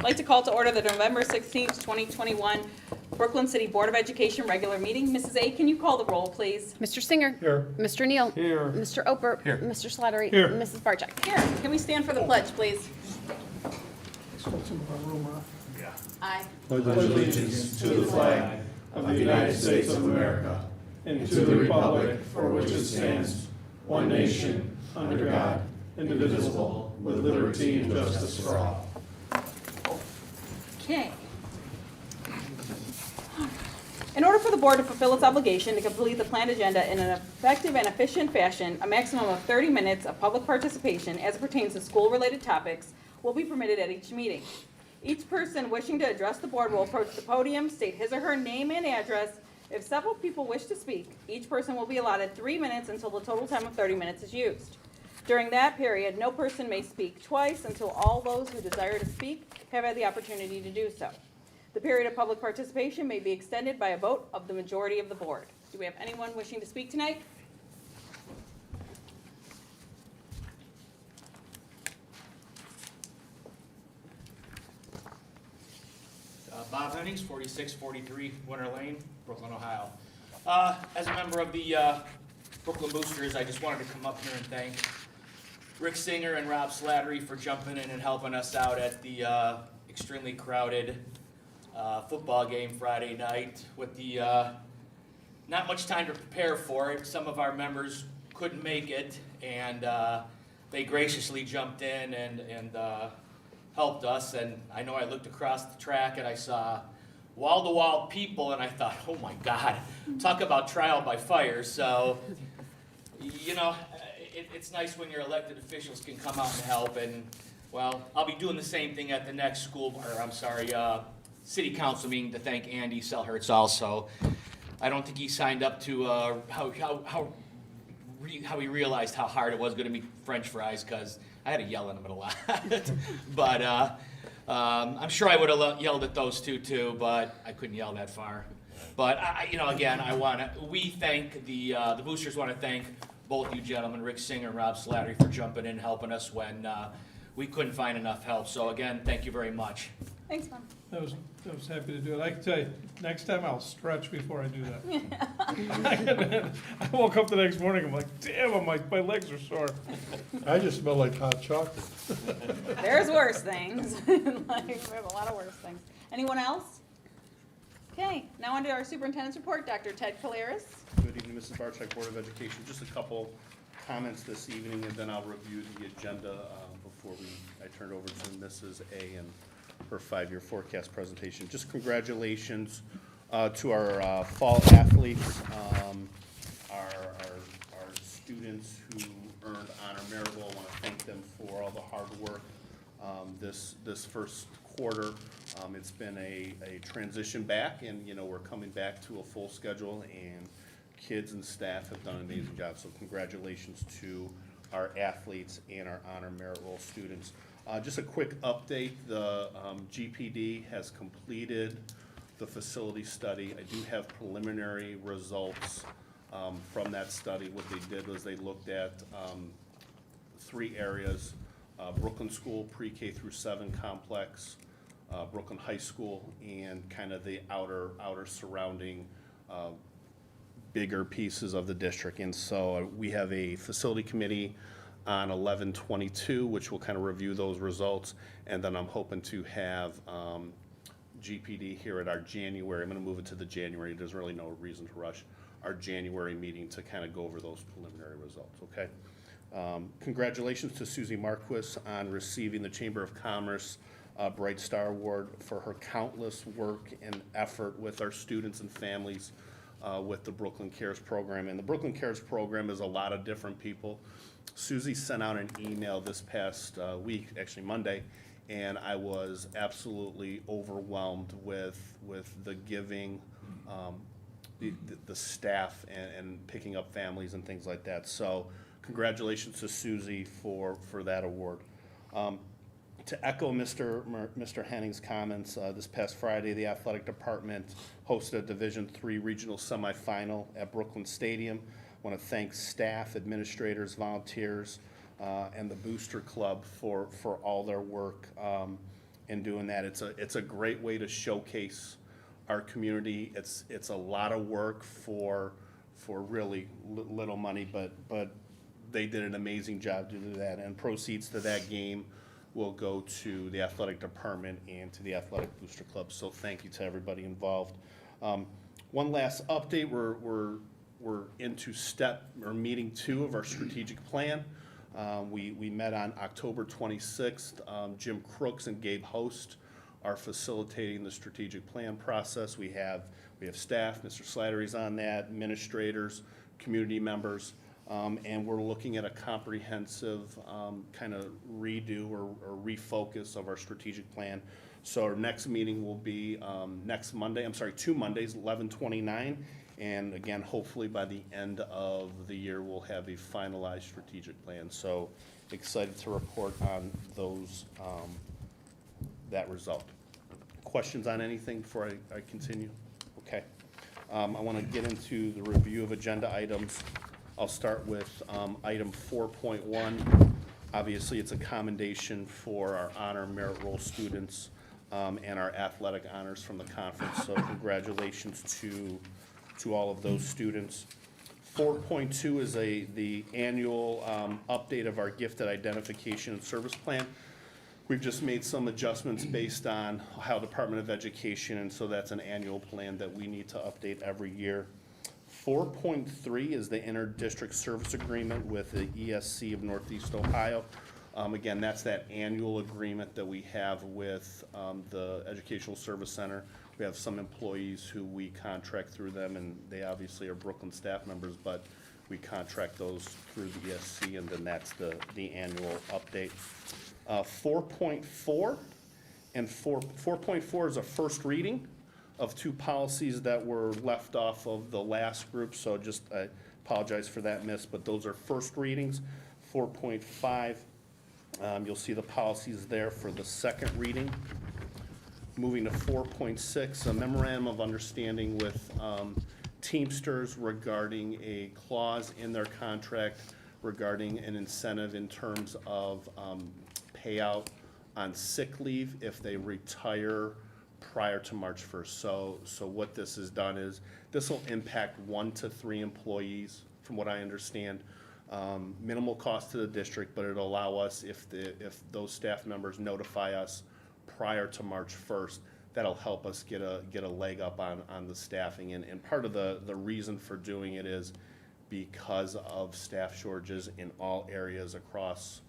I'd like to call to order the November 16th, 2021 Brooklyn City Board of Education regular meeting. Mrs. A, can you call the roll, please? Mr. Singer. Here. Mr. Neal. Here. Mr. Oper. Here. Mr. Slattery. Here. Mrs. Barcheck. Here, can we stand for the pledge, please? Aye. Pledge allegiance to the flag of the United States of America and to the republic for which it stands, one nation, under God, indivisible, with liberty and justice for all. Okay. In order for the board to fulfill its obligation to complete the planned agenda in an effective and efficient fashion, a maximum of 30 minutes of public participation as it pertains to school-related topics will be permitted at each meeting. Each person wishing to address the board will approach the podium, state his or her name and address. If several people wish to speak, each person will be allotted 3 minutes until the total time of 30 minutes is used. During that period, no person may speak twice until all those who desire to speak have had the opportunity to do so. The period of public participation may be extended by a vote of the majority of the board. Do we have anyone wishing to speak tonight? Bob Hennings, 4643 Winter Lane, Brooklyn, Ohio. As a member of the Brooklyn Boosters, I just wanted to come up here and thank Rick Singer and Rob Slattery for jumping in and helping us out at the extremely crowded football game Friday night with the not much time to prepare for it. Some of our members couldn't make it, and they graciously jumped in and helped us. And I know I looked across the track and I saw wall-to-wall people, and I thought, oh my God, talk about trial by fire. So, you know, it's nice when your elected officials can come out and help. And, well, I'll be doing the same thing at the next city council meeting to thank Andy Selhertz also. I don't think he signed up to how he realized how hard it was going to be French fries, because I had to yell at him a lot. But I'm sure I would have yelled at those two too, but I couldn't yell that far. But we thank the boosters want to thank both you gentlemen, Rick Singer and Rob Slattery, for jumping in and helping us when we couldn't find enough help. So again, thank you very much. Thanks, Mom. I was happy to do it. I can tell you, next time I'll stretch before I do that. I woke up the next morning, I'm like, damn, my legs are sore. I just smell like hot chocolate. There's worse things. Like, we have a lot of worse things. Anyone else? Okay, now on to our superintendent's report. Dr. Ted Polaris. Good evening, Mrs. Barcheck, Board of Education. Just a couple comments this evening, and then I'll review the agenda before I turn it over to Mrs. A and her 5-year forecast presentation. Just congratulations to our fall athletes, our students who earned honor merit roll. I want to thank them for all the hard work this first quarter. It's been a transition back, and we're coming back to a full schedule, and kids and staff have done an amazing job. So congratulations to our athletes and our honor merit roll students. Just a quick update, the GPD has completed the facility study. I do have preliminary results from that study. What they did was they looked at 3 areas, Brooklyn School pre-K through 7 complex, Brooklyn High School, and kind of the outer surrounding bigger pieces of the district. And so we have a facility committee on 11/22, which will kind of review those results, and then I'm hoping to have GPD here at our January. I'm going to move it to the January. There's really no reason to rush our January meeting to kind of go over those preliminary results. Okay. Congratulations to Susie Marquis on receiving the Chamber of Commerce Bright Star Award for her countless work and effort with our students and families with the Brooklyn Cares program. And the Brooklyn Cares program is a lot of different people. Susie sent out an email this past week, actually Monday, and I was absolutely overwhelmed with the giving, the staff, and picking up families and things like that. So congratulations to Susie for that award. To echo Mr. Henning's comments, this past Friday, the athletic department hosted a Division III regional semifinal at Brooklyn Stadium. I want to thank staff, administrators, volunteers, and the Booster Club for all their work. in doing that. It's a great way to showcase our community. It's a lot of work for really little money, but they did an amazing job to do that. And proceeds to that game will go to the athletic department and to the athletic booster club. So thank you to everybody involved. One last update, we're into meeting 2 of our strategic plan. We met on October 26th. Jim Crooks and Gabe Host are facilitating the strategic plan process. We have staff, Mr. Slattery's on that, administrators, community members, and we're looking at a comprehensive kind of redo or refocus of our strategic plan. So our next meeting will be next Monday, 2 Mondays, 11/29. And again, hopefully by the end of the year, we'll have a finalized strategic plan. So excited to report on those, that result. Questions on anything before I continue? Okay. I want to get into the review of agenda items. I'll start with item 4.1. Obviously, it's a commendation for our honor merit roll students and our athletic honors from the conference. So congratulations to all of those students. 4.2 is the annual update of our gifted identification and service plan. We've just made some adjustments based on Ohio Department of Education, and so that's an annual plan that we need to update every year. 4.3 is the inter-district service agreement with the ESC of Northeast Ohio. Again, that's that annual agreement that we have with the Educational Service Center. We have some employees who we contract through them, and they obviously are Brooklyn staff members, but we contract those through the ESC, and then that's the annual update. 4.4 and 4.4 is a first reading of 2 policies that were left off of the last group, so just I apologize for that miss, but those are first readings. 4.5, you'll see the policies there for the second reading. Moving to 4.6, a memorandum of understanding with Teamsters regarding a clause in their contract regarding an incentive in terms of payout on sick leave if they retire prior to March 1st. So what this has done is, this will impact 1 to 3 employees, from what I understand. Minimal cost to the district, but it'll allow us, if those staff members notify us prior to March 1st, that'll help us get a leg up on the staffing. And part of the reason for doing it is because of staff shortages in all areas across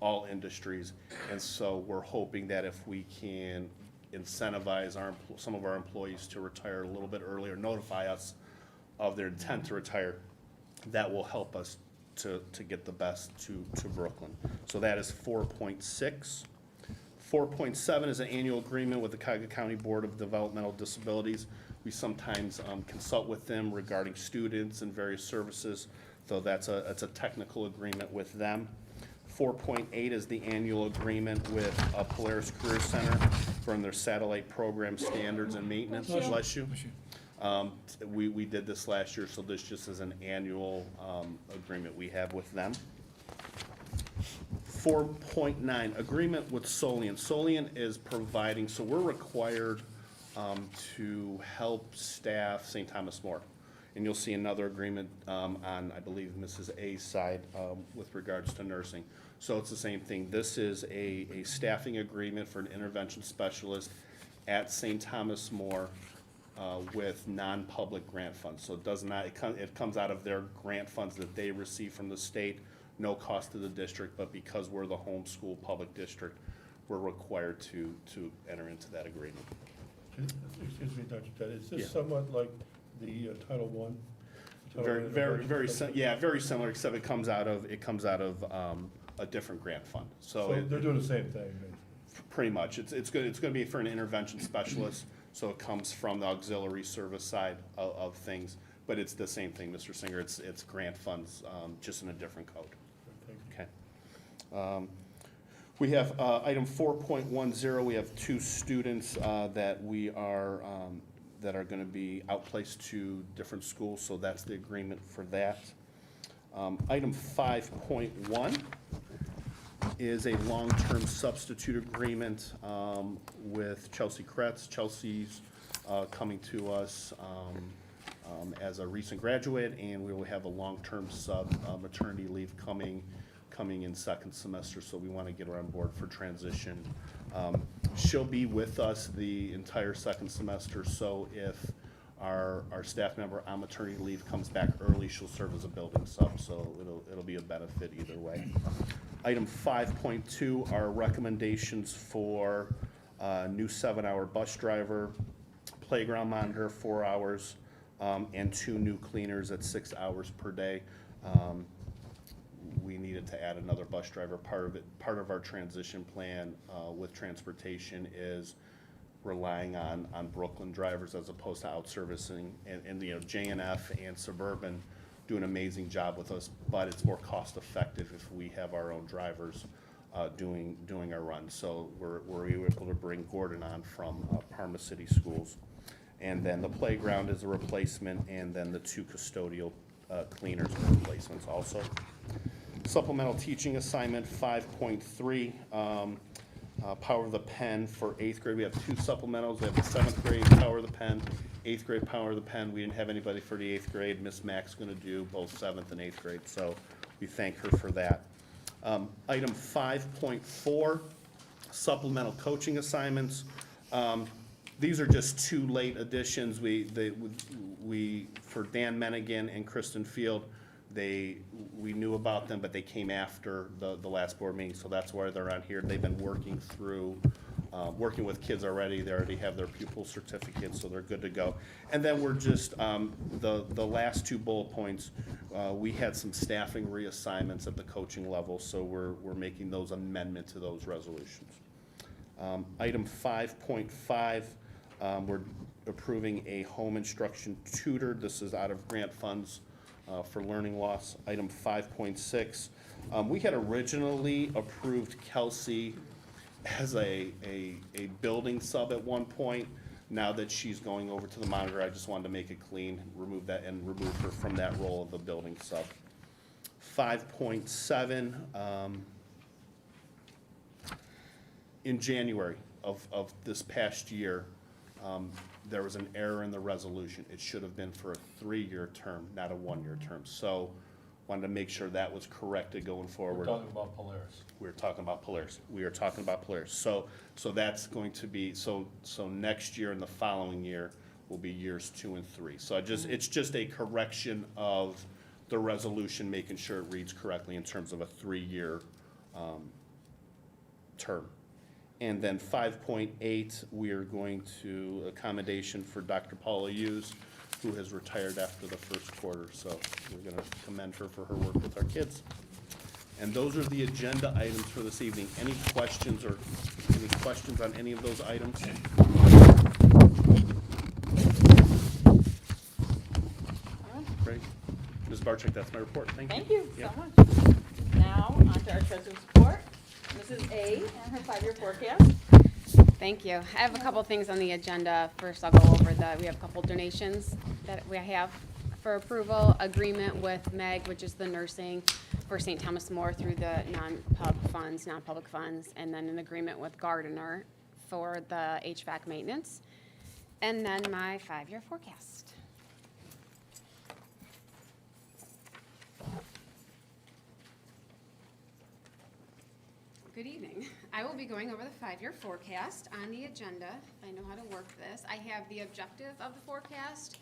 all industries. And so we're hoping that if we can incentivize some of our employees to retire a little bit earlier, notify us of their intent to retire, that will help us to get the best to Brooklyn. So that is 4.6. 4.7 is an annual agreement with the Cuyahoga County Board of Developmental Disabilities. We sometimes consult with them regarding students and various services, so that's a technical agreement with them. 4.8 is the annual agreement with Polaris Career Center for their satellite program standards and maintenance. Bless you. We did this last year, so this just is an annual agreement we have with them. 4.9, agreement with Soliant. Soliant is providing, so we're required to help staff St. Thomas More. And you'll see another agreement on, I believe, Mrs. A's side with regards to nursing. So it's the same thing. This is a staffing agreement for an intervention specialist at St. Thomas More with non-public grant funds. So it comes out of their grant funds that they receive from the state, no cost to the district, but because we're the homeschool public district, we're required to enter into that agreement. Excuse me, Dr. Ted, is Yeah. this somewhat like the Title I? Very similar, except it comes out of a different grant fund. So they're doing the same thing, Pretty much, it's going to be for an intervention specialist, so it comes from the auxiliary service side of things, but it's the same thing, Mr. Singer. It's grant funds, just in a different code. Okay. We have item 4.10. We have 2 students that we are that are going to be outplaced to different schools, so that's the agreement for that. Item 5.1 is a long-term substitute agreement with Chelsea Kretz. Chelsea's coming to us as a recent graduate, and we will have a long-term sub maternity leave coming in second semester, so we want to get her on board for transition. She'll be with us the entire second semester, so if our staff member on maternity leave comes back early, she'll serve as a building sub, so it'll be a benefit either way. Item 5.2 are recommendations for new 7-hour bus driver, playground monitor 4 hours, and 2 new cleaners at 6 hours per day. We needed to add another bus driver. Part of our transition plan with transportation is relying on Brooklyn drivers as opposed to out-servicing. And you know, JNF and Suburban do an amazing job with us, but it's more cost-effective if we have our own drivers doing our run. So we're able to bring Gordon on from Parma City Schools. And then the playground is a replacement, and then the 2 custodial cleaners are replacements also. Supplemental teaching assignment 5.3, Power of the Pen for 8th grade. We have 2 supplementals. We have the 7th grade Power of the Pen, 8th grade Power of the Pen. We didn't have anybody for the 8th grade. Miss Mack's going to do both 7th and 8th grade, so we thank her for that. Item 5.4, supplemental coaching assignments. These are just 2 late additions. For Dan Menigan and Kristen Field, we knew about them, but they came after the last board meeting, so that's why they're on here. They've been working with kids already. They already have their pupil certificates, so they're good to go. And then we're just, the last 2 bullet points, we had some staffing reassignments at the coaching level, so we're making those amendment to those resolutions. Item 5.5, we're approving a home instruction tutor. This is out of grant funds for learning loss. Item 5.6, we had originally approved Kelsey as a building sub at one point. Now that she's going over to the monitor, I just wanted to make it clean, remove that, and remove her from that role of the building sub. 5.7, in January of this past year, there was an error in the resolution. It should have been for a 3-year term, not a 1-year term. So wanted to make sure that was corrected going forward. We're talking about Polaris. We're talking about Polaris. We are talking about Polaris. So that's going to be, so next year and the following year will be years 2 and 3. So it's just a correction of the resolution, making sure it reads correctly in terms of a 3-year term. And then 5.8, we are going to accommodation for Dr. Paula Hughes, who has retired after the first quarter. So we're going to commend her for her work with our kids. And those are the agenda items for this evening. Any questions on any of those items? Great. Ms. Barczyk, that's my report. Thank you. Thank you Yeah. so much. Now, on to our treasurer's report. Mrs. A and her 5-year forecast. Thank you. I have a couple things on the agenda. First, I'll go over we have a couple donations that we have for approval. Agreement with MEG, which is the nursing for St. Thomas More through the non-public funds, and then an agreement with Gardiner for the HVAC maintenance. And then my 5-year forecast. Good evening. I will be going over the 5-year forecast on the agenda. I know how to work this. I have the objective of the forecast,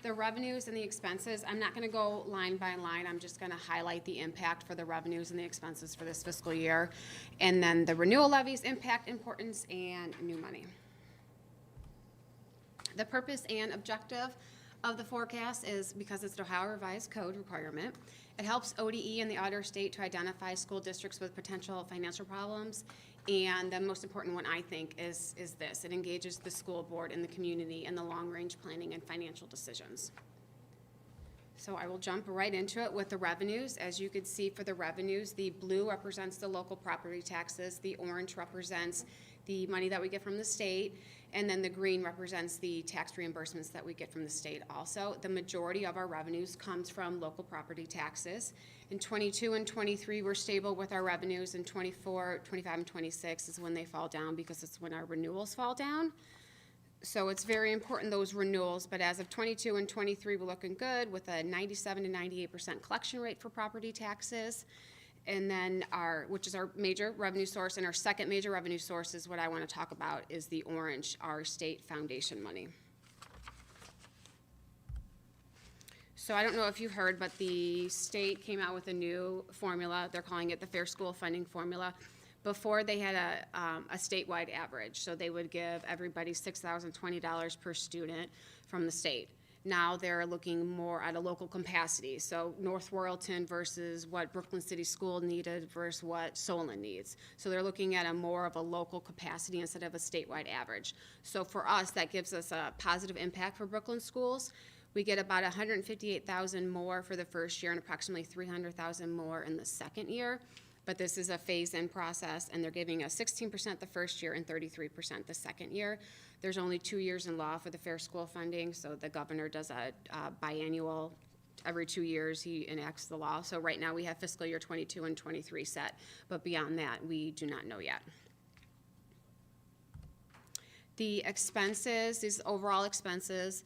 the revenues and the expenses. I'm not going to go line by line. I'm just going to highlight the impact for the revenues and the expenses for this fiscal year, and then the renewal levies, impact, importance, and new money. The purpose and objective of the forecast is because it's the Ohio Revised Code requirement. It helps ODE and the auditor state to identify school districts with potential financial problems. And the most important one, I think, is this. It engages the school board and the community in the long-range planning and financial decisions. So I will jump right into it with the revenues. As you can see for the revenues, the blue represents the local property taxes, the orange represents the money that we get from the state, and then the green represents the tax reimbursements that we get from the state also. The majority of our revenues comes from local property taxes. In 22 and 23, we're stable with our revenues. In 24, 25, and 26 is when they fall down because it's when our renewals fall down. So it's very important, those renewals, but as of 22 and 23, we're looking good with a 97 to 98% collection rate for property taxes. And then which is our major revenue source, and our second major revenue source is what I want to talk about is the orange, our state foundation money. So I don't know if you heard, but the state came out with a new formula. They're calling it the Fair School Funding Formula. Before, they had a statewide average, so they would give everybody $6,020 per student from the state. Now they're looking more at a local capacity, so North Royalton versus what Brooklyn City School needed versus what Soliant needs. So they're looking at a more of a local capacity instead of a statewide average. So for us, that gives us a positive impact for Brooklyn schools. We get about $158,000 more for the first year and approximately $300,000 more in the second year. But this is a phase-in process, and they're giving us 16% the first year and 33% the second year. There's only 2 years in law for the fair school funding, so the governor does a biannual. Every 2 years, he enacts the law. So right now, we have fiscal year 22 and 23 set, but beyond that, we do not know yet. The expenses, these overall expenses,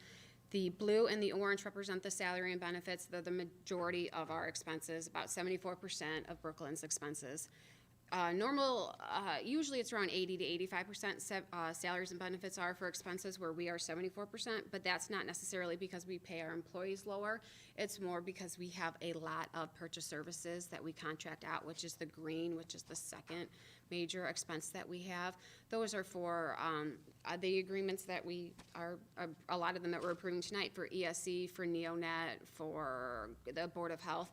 the blue and the orange represent the salary and benefits. They're the majority of our expenses, about 74% of Brooklyn's expenses. Usually it's around 80 to 85% salaries and benefits are for expenses, where we are 74%, but that's not necessarily because we pay our employees lower. It's more because we have a lot of purchase services that we contract out, which is the green, which is the second major expense that we have. Those are for the agreements that we are, a lot of them that we're approving tonight for ESC, for Neonet, for the Board of Health.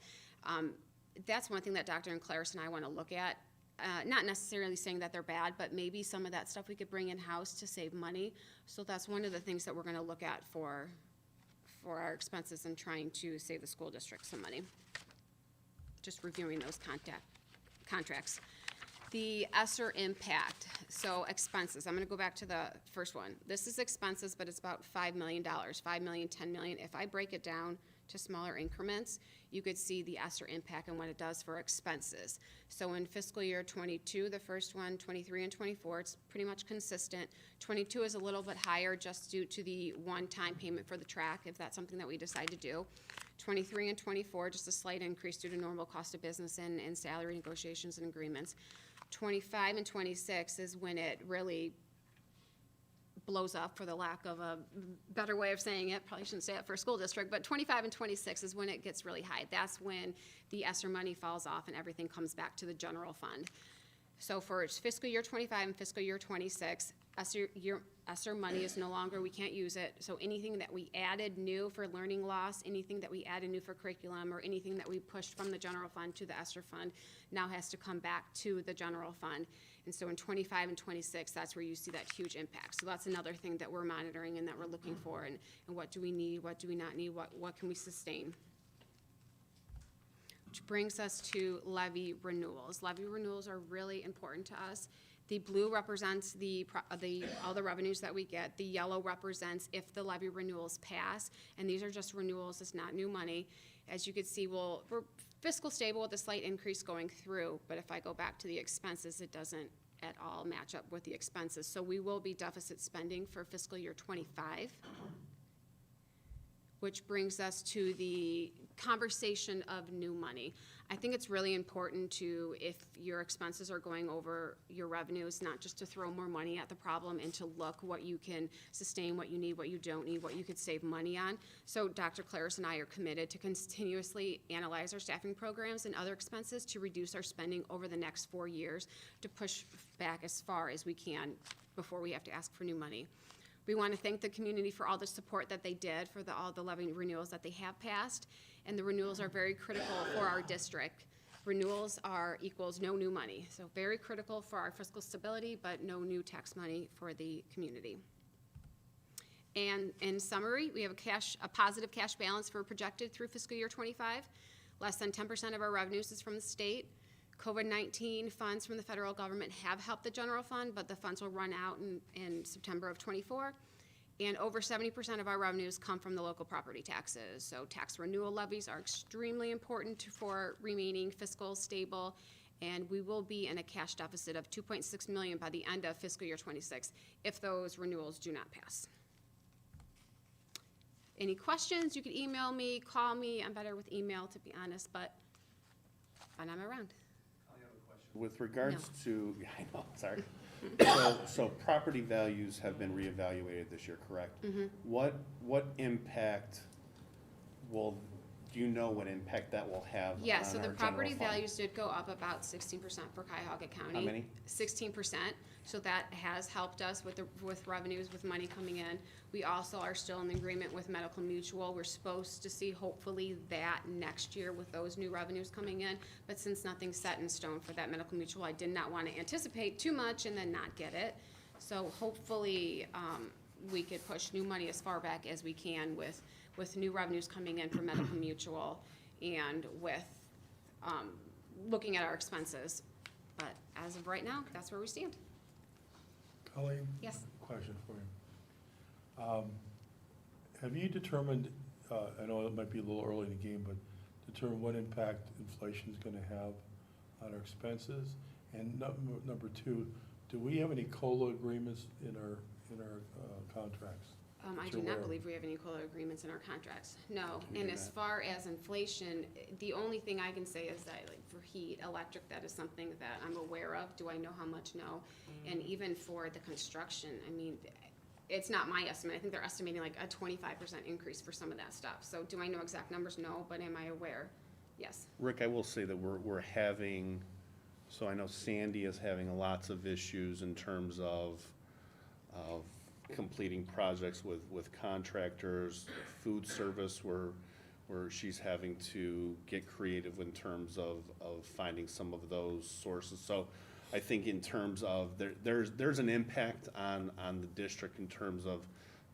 That's one thing that Dr. and Claris and I want to look at. Not necessarily saying that they're bad, but maybe some of that stuff we could bring in-house to save money. So that's one of the things that we're going to look at for our expenses and trying to save the school district some money. Just reviewing those contracts. The ESSER impact, so expenses. I'm going to go back to the first one. This is expenses, but it's about $5 million, $5 million, $10 million. If I break it down to smaller increments, you could see the ESSER impact and what it does for expenses. So in fiscal year 22, the first one, 23 and 24, it's pretty much consistent. 22 is a little bit higher just due to the one-time payment for the track, if that's something that we decide to do. 23 and 24, just a slight increase due to normal cost of business and salary negotiations and agreements. 25 and 26 is when it really blows up, for the lack of a better way of saying it. Probably shouldn't say it for a school district, but 25 and 26 is when it gets really high. That's when the ESSER money falls off and everything comes back to the general fund. So for fiscal year 25 and fiscal year 26, ESSER money is no longer, we can't use it. So anything that we added new for learning loss, anything that we added new for curriculum, or anything that we pushed from the general fund to the ESSER fund now has to come back to the general fund. And so in 25 and 26, that's where you see that huge impact. So that's another thing that we're monitoring and that we're looking for, and what do we need, what do we not need, what can we sustain. Which brings us to levy renewals. Levy renewals are really important to us. The blue represents all the revenues that we get. The yellow represents if the levy renewals pass, and these are just renewals, it's not new money. As you can see, we're fiscal stable with a slight increase going through, but if I go back to the expenses, it doesn't at all match up with the expenses. So we will be deficit spending for fiscal year 25, which brings us to the conversation of new money. I think it's really important to, if your expenses are going over your revenues, not just to throw more money at the problem and to look what you can sustain, what you need, what you don't need, what you could save money on. So Dr. Claris and I are committed to continuously analyze our staffing programs and other expenses to reduce our spending over the next 4 years to push back as far as we can before we have to ask for new money. We want to thank the community for all the support that they did for all the levy renewals that they have passed, and the renewals are very critical for our district. Renewals equals no new money, so very critical for our fiscal stability, but no new tax money for the community. And in summary, we have a positive cash balance for projected through fiscal year '25. Less than 10% of our revenues is from the state. COVID-19 funds from the federal government have helped the general fund, but the funds will run out in September of '24. And over 70% of our revenues come from the local property taxes. So tax renewal levies are extremely important for remaining fiscal stable, and we will be in a cash deficit of $2.6 million by the end of fiscal year '26 if those renewals do not pass. Any questions, you can email me, call me. I'm better with email, to be honest, but I'm around. With regards No. to, yeah, I know, sorry. So property values have been reevaluated this year, correct? Mm-hmm. What impact do you know what impact that will have on our Yeah, so the general property fund? values did go up about 16% for Cuyahoga County. How many? 16%, so that has helped us with revenues, with money coming in. We also are still in agreement with Medical Mutual. We're supposed to see hopefully that next year with those new revenues coming in, but since nothing's set in stone for that Medical Mutual, I did not want to anticipate too much and then not get it. So hopefully, we could push new money as far back as we can with new revenues coming in from Medical Mutual and with looking at our expenses. But as of right now, that's where we stand. Colleen? Yes. Question for you. Have you determined, I know it might be a little early in the game, but determine what impact inflation is going to have on our expenses? And number two, do we have any COLA agreements in our contracts? I that do you're aware not of? believe we have any COLA agreements in our contracts, no. Can we And do as that? far as inflation, the only thing I can say is that, like, for heat, electric, that is something that I'm aware of. Do I know how much? No. And even for the construction, I mean, it's not my estimate. I think they're estimating like a 25% increase for some of that stuff. So do I know exact numbers? No, but am I aware? Yes. Rick, I will say that we're having, so I know Sandy is having lots of issues in terms of completing projects with contractors, food service, where she's having to get creative in terms of finding some of those sources. So I think in terms of, there's an impact on the district in terms of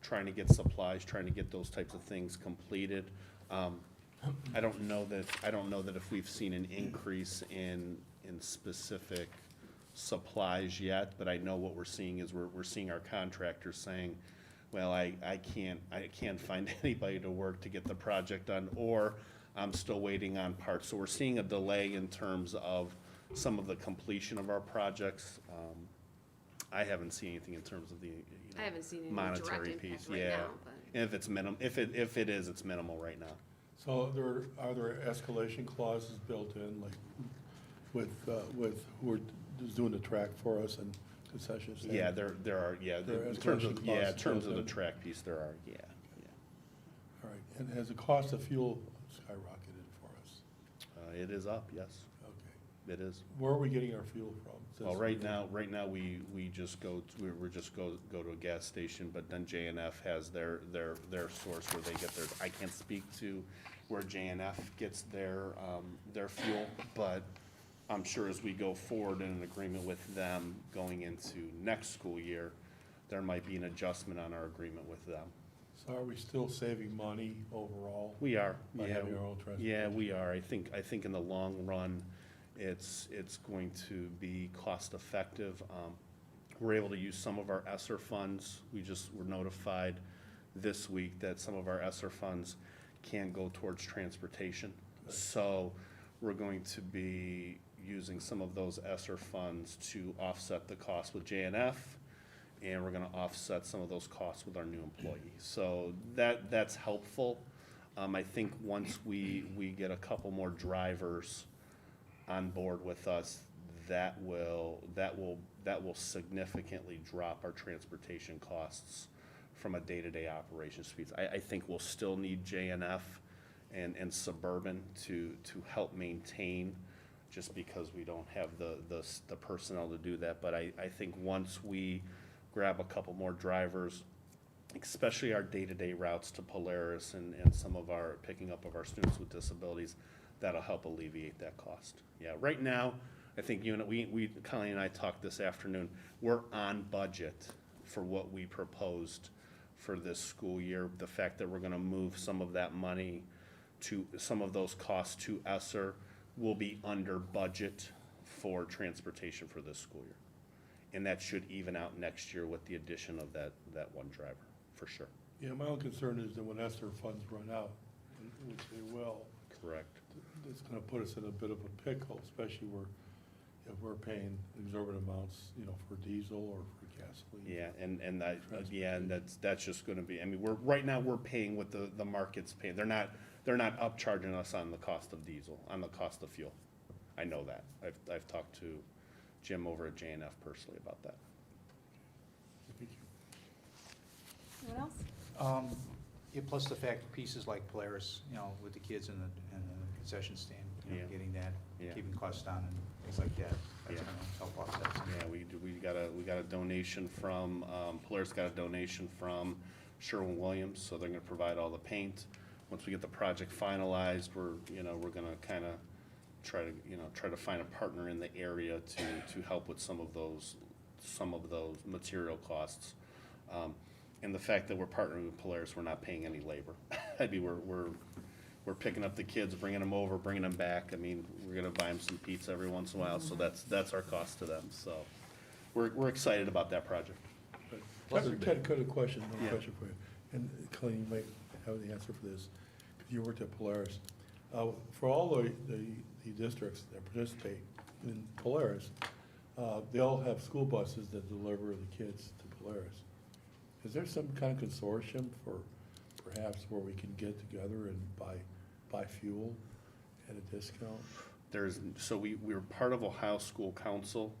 trying to get supplies, trying to get those types of things completed. I don't know that if we've seen an increase in specific supplies yet, but I know what we're seeing is we're seeing our contractors saying, well, I can't find anybody to work to get the project done, or I'm still waiting on parts. So we're seeing a delay in terms of some of the completion of our projects. I haven't seen anything in terms of the I haven't seen any monetary direct impact piece. right Yeah, now, but. and if it's if it is, it's minimal right now. So are there escalation clauses built in, like with who's doing the track for us and concession stand? Yeah, there are, yeah, There are in terms of, escalation yeah, in clauses terms of built the in. track piece, there are, yeah. All right, and has the cost of fuel skyrocketed for us? It is up, yes, Okay. it is. Where are we getting our fuel from? Well, right now, we just go to a gas station, but then JNF has their source where they get their, I can't speak to where JNF gets their fuel, but I'm sure as we go forward in an agreement with them going into next school year, there might be an adjustment on our agreement with them. So are we still saving money overall? We are, By yeah. having our own transportation? Yeah, we are. I think in the long run, it's going to be cost effective. We're able to use some of our ESSER funds. We just were notified this week that some of our ESSER funds can go towards transportation. So we're going to be using some of those ESSER funds to offset the cost with JNF, and we're gonna offset some of those costs with our new employees. So that's helpful. I think once we get a couple more drivers on board with us, that will significantly drop our transportation costs from a day-to-day operations piece. I think we'll still need JNF and Suburban to help maintain, just because we don't have the personnel to do that. But I think once we grab a couple more drivers, especially our day-to-day routes to Polaris and some of our picking up of our students with disabilities, that'll help alleviate that cost. Yeah, right now, I think, Colleen and I talked this afternoon, we're on budget for what we proposed for this school year. The fact that we're gonna move some of that money some of those costs to ESSER will be under budget for transportation for this school year. And that should even out next year with the addition of that one driver, for sure. Yeah, my own concern is that when ESSER funds run out, which they will, Correct. it's gonna put us in a bit of a pickle, especially if we're paying exorbitant amounts, for diesel or for gasoline. Yeah, and that's just gonna be, I mean, right now, we're paying what the market's paying. They're not upcharging us on the cost of diesel, on the cost of fuel. I know that. I've talked to Jim over at J&F personally about that. Thank you. Anyone else? Yeah, plus the fact pieces like Polaris, with the kids in the concession stand, Yeah. getting that, Yeah. keeping costs down and things like that. That's Yeah. gonna help offset some. Yeah, we got a donation from, Polaris got a donation from Sherwin-Williams, so they're gonna provide all the paint. Once we get the project finalized, we're gonna kinda try to find a partner in the area to help with some of those material costs. And the fact that we're partnering with Polaris, we're not paying any labor. I mean, we're picking up the kids, bringing them over, bringing them back. I mean, we're gonna buy them some pizza every once in a while, so that's our cost to them, so. We're excited about that project. Dr. Ted, could a question Yeah. for you, and Colleen, you might have the answer for this, because you worked at Polaris. For all the districts that participate in Polaris, they'll have school buses that deliver the kids to Polaris. Is there some kind of consortium for perhaps where we can get together and buy fuel at a discount? We're part of Ohio School Council.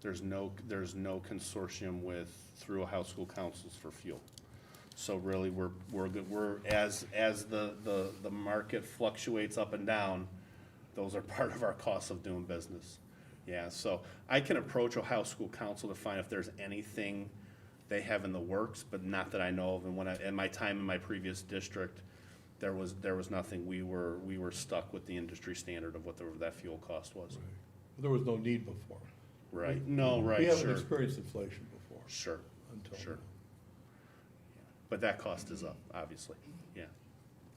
There's no consortium through Ohio School Councils for fuel. So really, we're as the market fluctuates up and down, those are part of our costs of doing business. Yeah, so I can approach Ohio School Council to find if there's anything they have in the works, but not that I know of. And in my time in my previous district, there was nothing. We were stuck with the industry standard of what that fuel cost was. Right. There was no need before. Right. No. Right. We haven't Sure. experienced inflation before. Sure. Until Sure. now. But that cost is up, obviously. Yeah.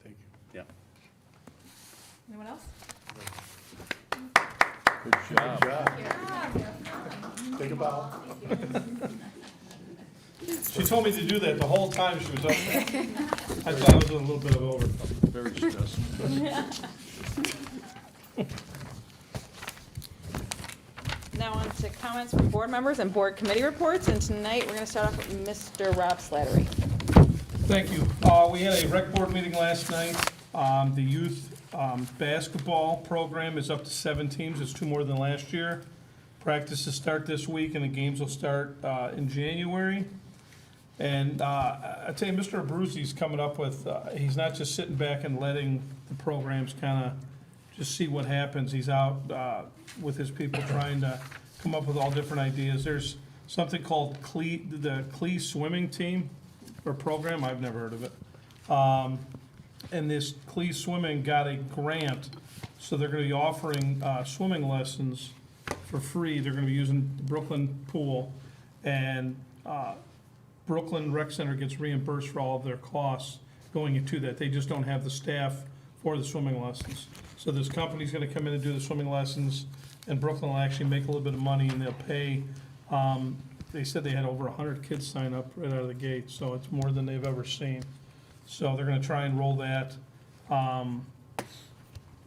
Thank you. Yeah. Anyone else? Good job. Think about. She told me to do that the whole time she was up there. I thought it was a little bit of overcome. Very stressful. Now on to comments from board members and board committee reports, and tonight we're gonna start off with Mr. Rob Slattery. Thank you. We had a rec board meeting last night. The youth basketball program is up to 7 teams. It's 2 more than last year. Practices start this week and the games will start in January. And I tell you, Mr. Abruzzi's coming up with, he's not just sitting back and letting the programs kind of just see what happens. He's out with his people trying to come up with all different ideas. There's something called the Clee swimming team or program. I've never heard of it. And this Clee swimming got a grant, so they're going to be offering swimming lessons for free. They're going to be using the Brooklyn pool, and Brooklyn Rec Center gets reimbursed for all of their costs going into that. They just don't have the staff for the swimming lessons. So this company's gonna come in and do the swimming lessons, and Brooklyn will actually make a little bit of money, and they'll pay, they said they had over 100 kids sign up right out of the gate, so it's more than they've ever seen. So they're gonna try and roll that.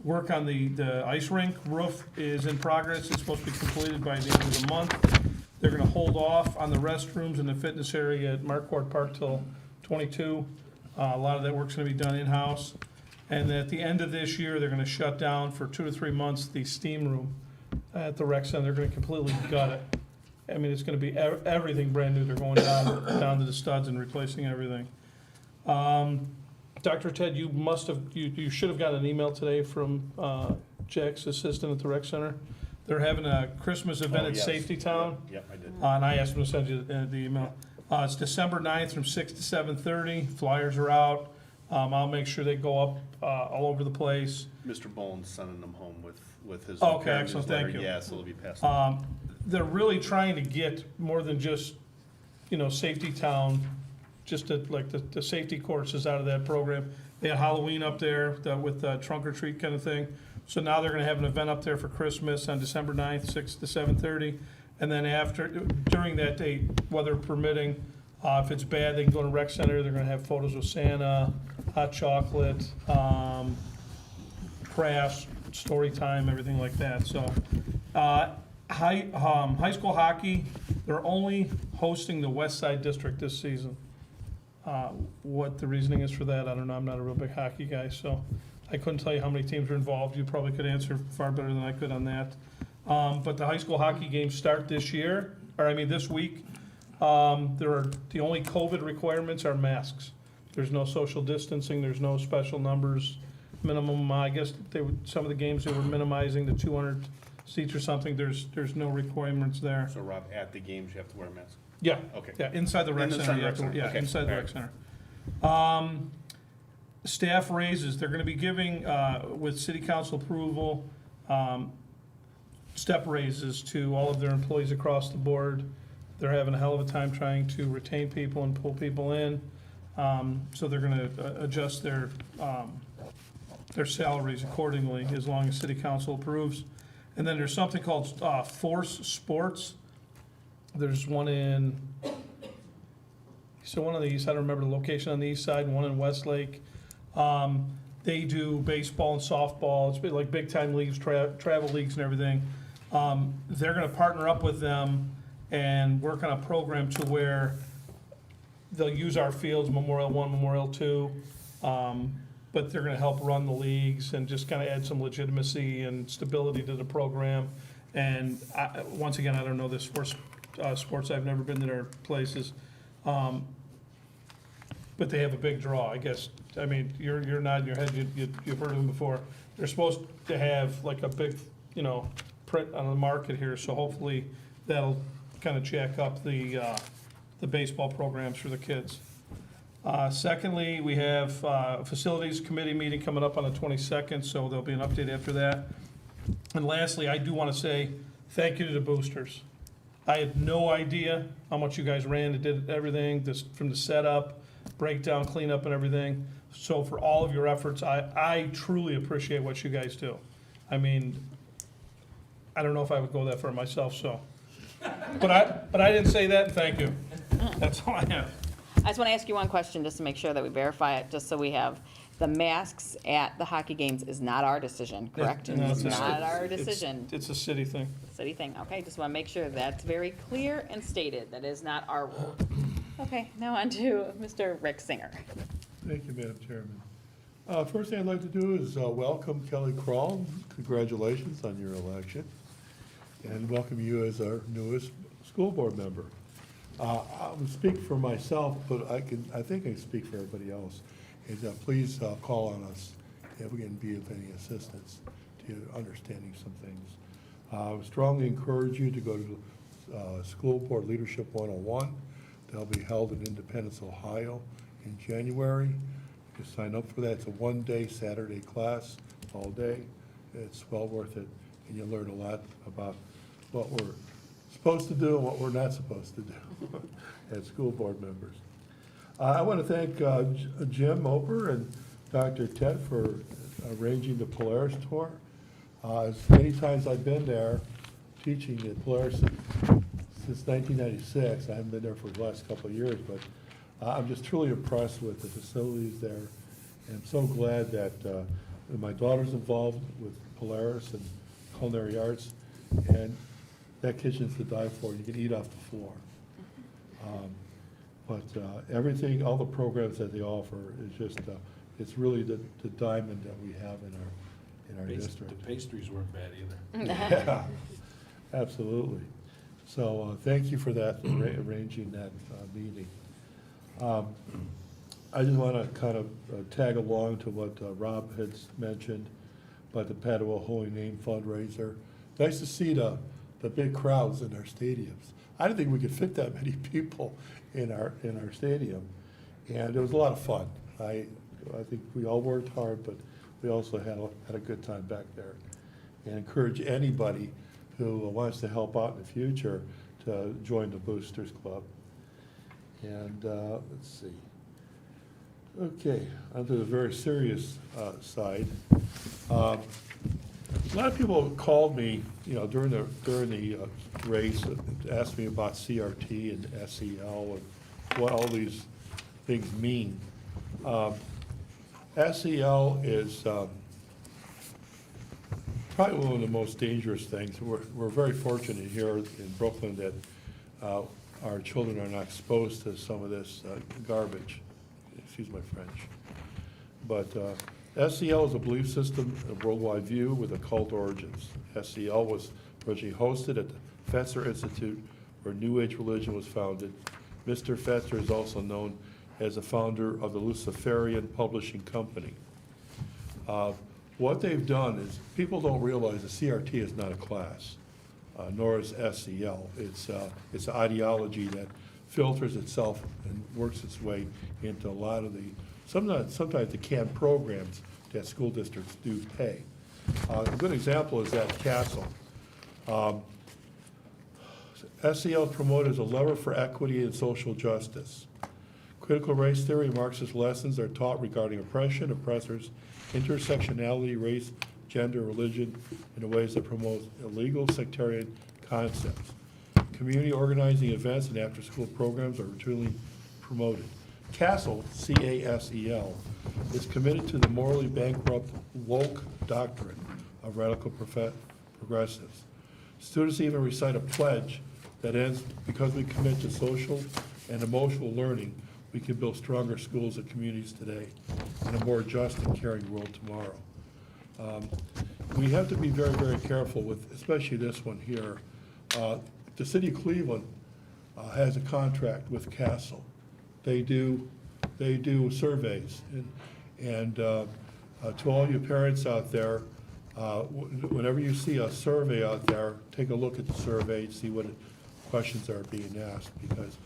Work on the ice rink roof is in progress. It's supposed to be completed by the end of the month. They're gonna hold off on the restrooms and the fitness area at Marquardt Park till 22. A lot of that work's gonna be done in-house. And at the end of this year, they're gonna shut down for 2 to 3 months the steam room at the rec center. They're gonna completely gut it. I mean, it's gonna be everything brand new. They're going down to the studs and replacing everything. Dr. Ted, you should have gotten an email today from Jack's assistant at the rec center. They're having a Christmas event at yes. Safety Town. Yep, I did. And I asked them to send you the email. It's December 9th from 6 to 7:30. Flyers are out. I'll make sure they go up all over the place. Mr. Bowen's sending them home with his. Okay, excellent, thank you. Yeah, so they'll be passed on. They're really trying to get more than just, Safety Town just like the safety courses out of that program. They had Halloween up there with trunk or treat kind of thing. So now they're gonna have an event up there for Christmas on December 9th, 6 to 7:30. And then during that date, weather permitting, if it's bad, they can go to rec center. They're gonna have photos of Santa, hot chocolate, crafts, story time, everything like that. So, high school hockey, they're only hosting the West Side District this season. What the reasoning is for that, I don't know. I'm not a real big hockey guy, so I couldn't tell you how many teams are involved. You probably could answer far better than I could on that. But the high school hockey games start this week. The only COVID requirements are masks. There's no social distancing, there's no special numbers, minimum, I guess some of the games they were minimizing the 200 seats or something, there's no requirements there. So Rob, at the games, you have to wear a mask? Yeah. Okay. Yeah, inside the rec Inside center, the you rec have to, center. yeah, Okay. inside the All rec right. center. Staff raises, they're gonna be giving, with city council approval, step raises to all of their employees across the board. They're having a hell of a time trying to retain people and pull people in. So they're gonna adjust their salaries accordingly, as long as city council approves. And then there's something called Force Sports. There's one on the east, I don't remember the location on the east side, one in Westlake. They do baseball and softball, it's like big-time leagues, travel leagues and everything. They're gonna partner up with them and work on a program to where they'll use our fields, Memorial 1, Memorial 2, but they're gonna help run the leagues and just kinda add some legitimacy and stability to the program. And once again, I don't know this for sports, I've never been to their places. But they have a big draw, I guess. I mean, you're nodding your head, you've heard of them before. They're supposed to have like a big, print on the market here, so hopefully that'll kind of jack up the baseball programs for the kids. Secondly, we have a facilities committee meeting coming up on the 22nd, so there'll be an update after that. And lastly, I do want to say thank you to the boosters. I had no idea how much you guys ran and did everything, from the setup, breakdown, cleanup, and everything. So for all of your efforts, I truly appreciate what you guys do. I mean, I don't know if I would go that far myself, so. But I didn't say that, and thank you. That's all I have. I just want to ask you one question, just to make sure that we verify it, just so we have, the masks at the hockey games is not our decision, correct? No, It's a not city- our it's- decision, It's a city thing. city thing, okay, just want to make sure that's very clear and stated, that is not our rule. Okay, now on to Mr. Rick Singer. Thank you, Madam Chairman. First thing I'd like to do is welcome Kelly Crawl. Congratulations on your election, and welcome you as our newest school board member. I will speak for myself, but I think I can speak for everybody else. Is please call on us if we can be of any assistance to understanding some things. I would strongly encourage you to go to School Board Leadership 101. They'll be held in Independence, Ohio in January. You can sign up for that. It's a one-day Saturday class, all day. It's well worth it, and you'll learn a lot about what we're supposed to do and what we're not supposed to do as school board members. I want to thank Jim Oper and Dr. Ted for arranging the Polaris tour. As many times I've been there teaching at Polaris since 1996, I haven't been there for the last couple of years, but I'm just truly impressed with the facilities there. And I'm so glad that my daughter's involved with Polaris and culinary arts, and that kitchen's to die for. You can eat off the floor. But everything, all the programs that they offer is just, it's really the diamond that we have in our district. The pastries weren't bad either. Yeah, absolutely. So thank you for that, arranging that meeting. I just want to kind of tag along to what Rob had mentioned about the Padua Holy Name fundraiser. Nice to see the big crowds in our stadiums. I didn't think we could fit that many people in our stadium, and it was a lot of fun. I think we all worked hard, but we also had a good time back there. And encourage anybody who wants to help out in the future to join the Boosters Club. And, let's see. Okay, onto the very serious side. A lot of people called me, during the race, asked me about CRT and SEL and what all these things mean. SEL is probably one of the most dangerous things. We're very fortunate here in Brooklyn that our children are not exposed to some of this garbage. Excuse my French. But SEL is a belief system, a worldwide view with occult origins. SEL was originally hosted at the Fetzer Institute, where New Age religion was founded. Mr. Fetzer is also known as the founder of the Luciferian Publishing Company. What they've done is, people don't realize that CRT is not a class, nor is SEL. It's an ideology that filters itself and works its way into a lot of the, sometimes the canned programs that school districts do pay. A good example is at Castle. SEL is promoted as a lever for equity and social justice. Critical race theory and Marxist lessons are taught regarding oppression, oppressors, intersectionality, race, gender, religion, in ways that promote illegal sectarian concepts. Community organizing events and after-school programs are routinely promoted. CASEL, C-A-S-E-L, is committed to the morally bankrupt woke doctrine of radical progressives. Students even recite a pledge that ends, because we commit to social and emotional learning, we can build stronger schools and communities today and a more just and caring world tomorrow. We have to be very, very careful with, especially this one here. The city of Cleveland has a contract with Castle. They do surveys, and to all you parents out there, whenever you see a survey out there, take a look at the survey, see what questions are being asked, because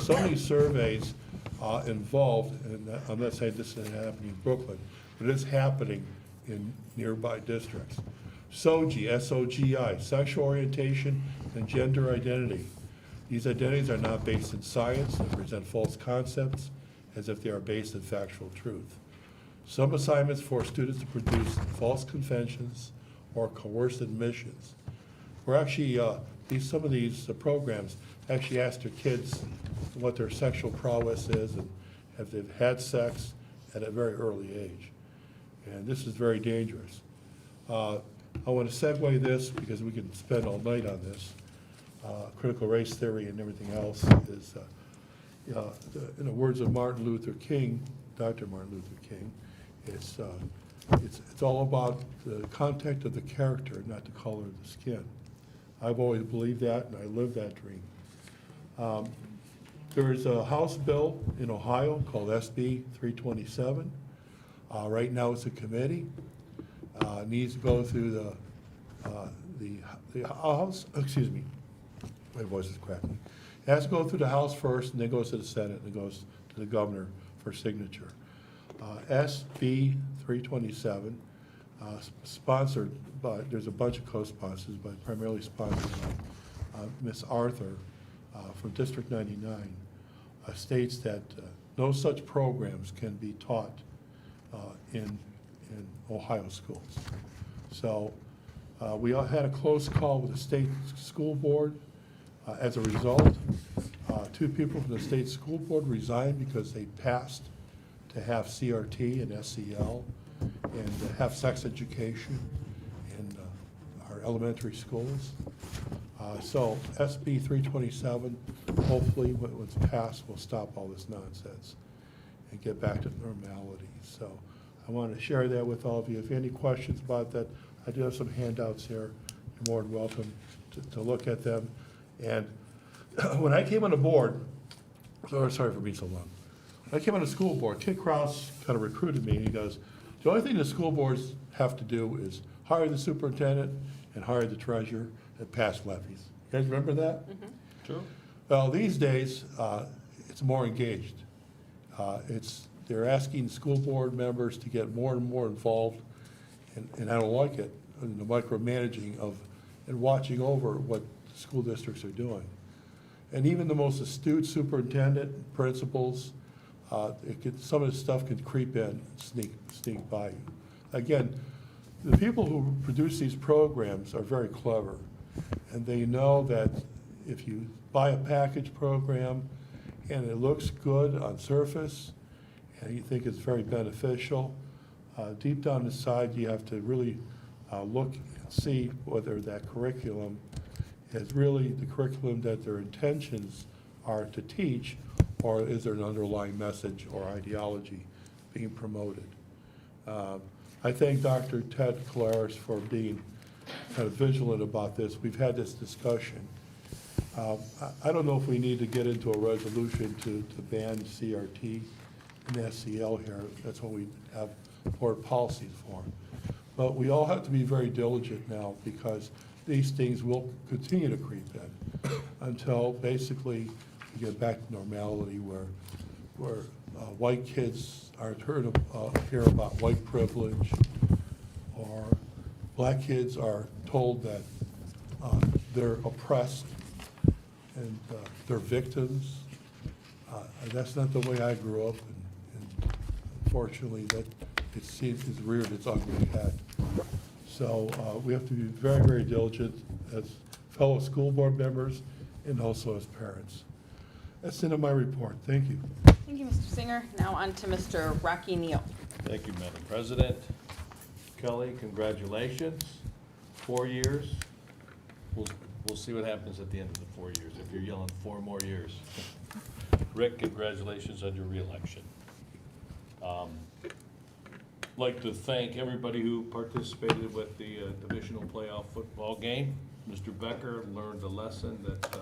some of these surveys involved, and I'm not saying this is happening in Brooklyn, but it's happening in nearby districts. SOGI, S-O-G-I, sexual orientation and gender identity. These identities are not based in science and present false concepts as if they are based in factual truth. Some assignments force students to produce false confessions or coerced admissions. We're actually, some of these programs actually ask their kids what their sexual prowess is and if they've had sex at a very early age. And this is very dangerous. I want to segue this because we can spend all night on this. Critical race theory and everything else is, in the words of Martin Luther King, Dr. Martin Luther King, it's all about the content of the character, not the color of the skin. I've always believed that, and I live that dream. There's a House bill in Ohio called SB 327. Right now it's a committee. Needs to go through the House, excuse me, my voice is cracking. It has to go through the House first, and then goes to the Senate, and then goes to the governor for signature. SB 327, sponsored by, there's a bunch of co-sponsors, but primarily sponsored by Ms. Arthur from District 99, states that no such programs can be taught in Ohio schools. So we all had a close call with the state school board. As a result, 2 people from the state school board resigned because they passed to have CRT and SEL and to have sex education in our elementary schools. So SB 327, hopefully when it's passed, will stop all this nonsense and get back to normality. So I want to share that with all of you. If you have any questions about that, I do have some handouts here. You're more than welcome to look at them. And when I came on the board, sorry for being so long. When I came on the school board, Kid Kraus kind of recruited me, and he goes, the only thing the school boards have to do is hire the superintendent and hire the treasurer and pass levies. You guys remember that? Mm-hmm. Sure. Well, these days, it's more engaged. They're asking school board members to get more and more involved, and I don't like it, in the micromanaging of and watching over what school districts are doing. And even the most astute superintendent, principals, some of the stuff could creep in, sneak by you. Again, the people who produce these programs are very clever, and they know that if you buy a package program and it looks good on surface, and you think it's very beneficial, deep down inside, you have to really look and see whether that curriculum is really the curriculum that their intentions are to teach, or is there an underlying message or ideology being promoted. I thank Dr. Ted Polaris for being kind of vigilant about this. We've had this discussion. I don't know if we need to get into a resolution to ban CRT and SCL here. That's what we have board policies for. But we all have to be very diligent now, because these things will continue to creep in until basically we get back to normality, where white kids aren't hear about white privilege, or black kids are told that they're oppressed and they're victims. That's not the way I grew up, and unfortunately, that it's reared its ugly head. So we have to be very, very diligent as fellow school board members and also as parents. That's the end of my report. Thank you. Thank you, Mr. Singer. Now on to Mr. Rocky Neal. Thank you, Madam President. Kelly, congratulations. 4 years. We'll see what happens at the end of the 4 years, if you're yelling 4 more years. Rick, congratulations on your reelection. Like to thank everybody who participated with the divisional playoff football game. Mr. Becker learned a lesson that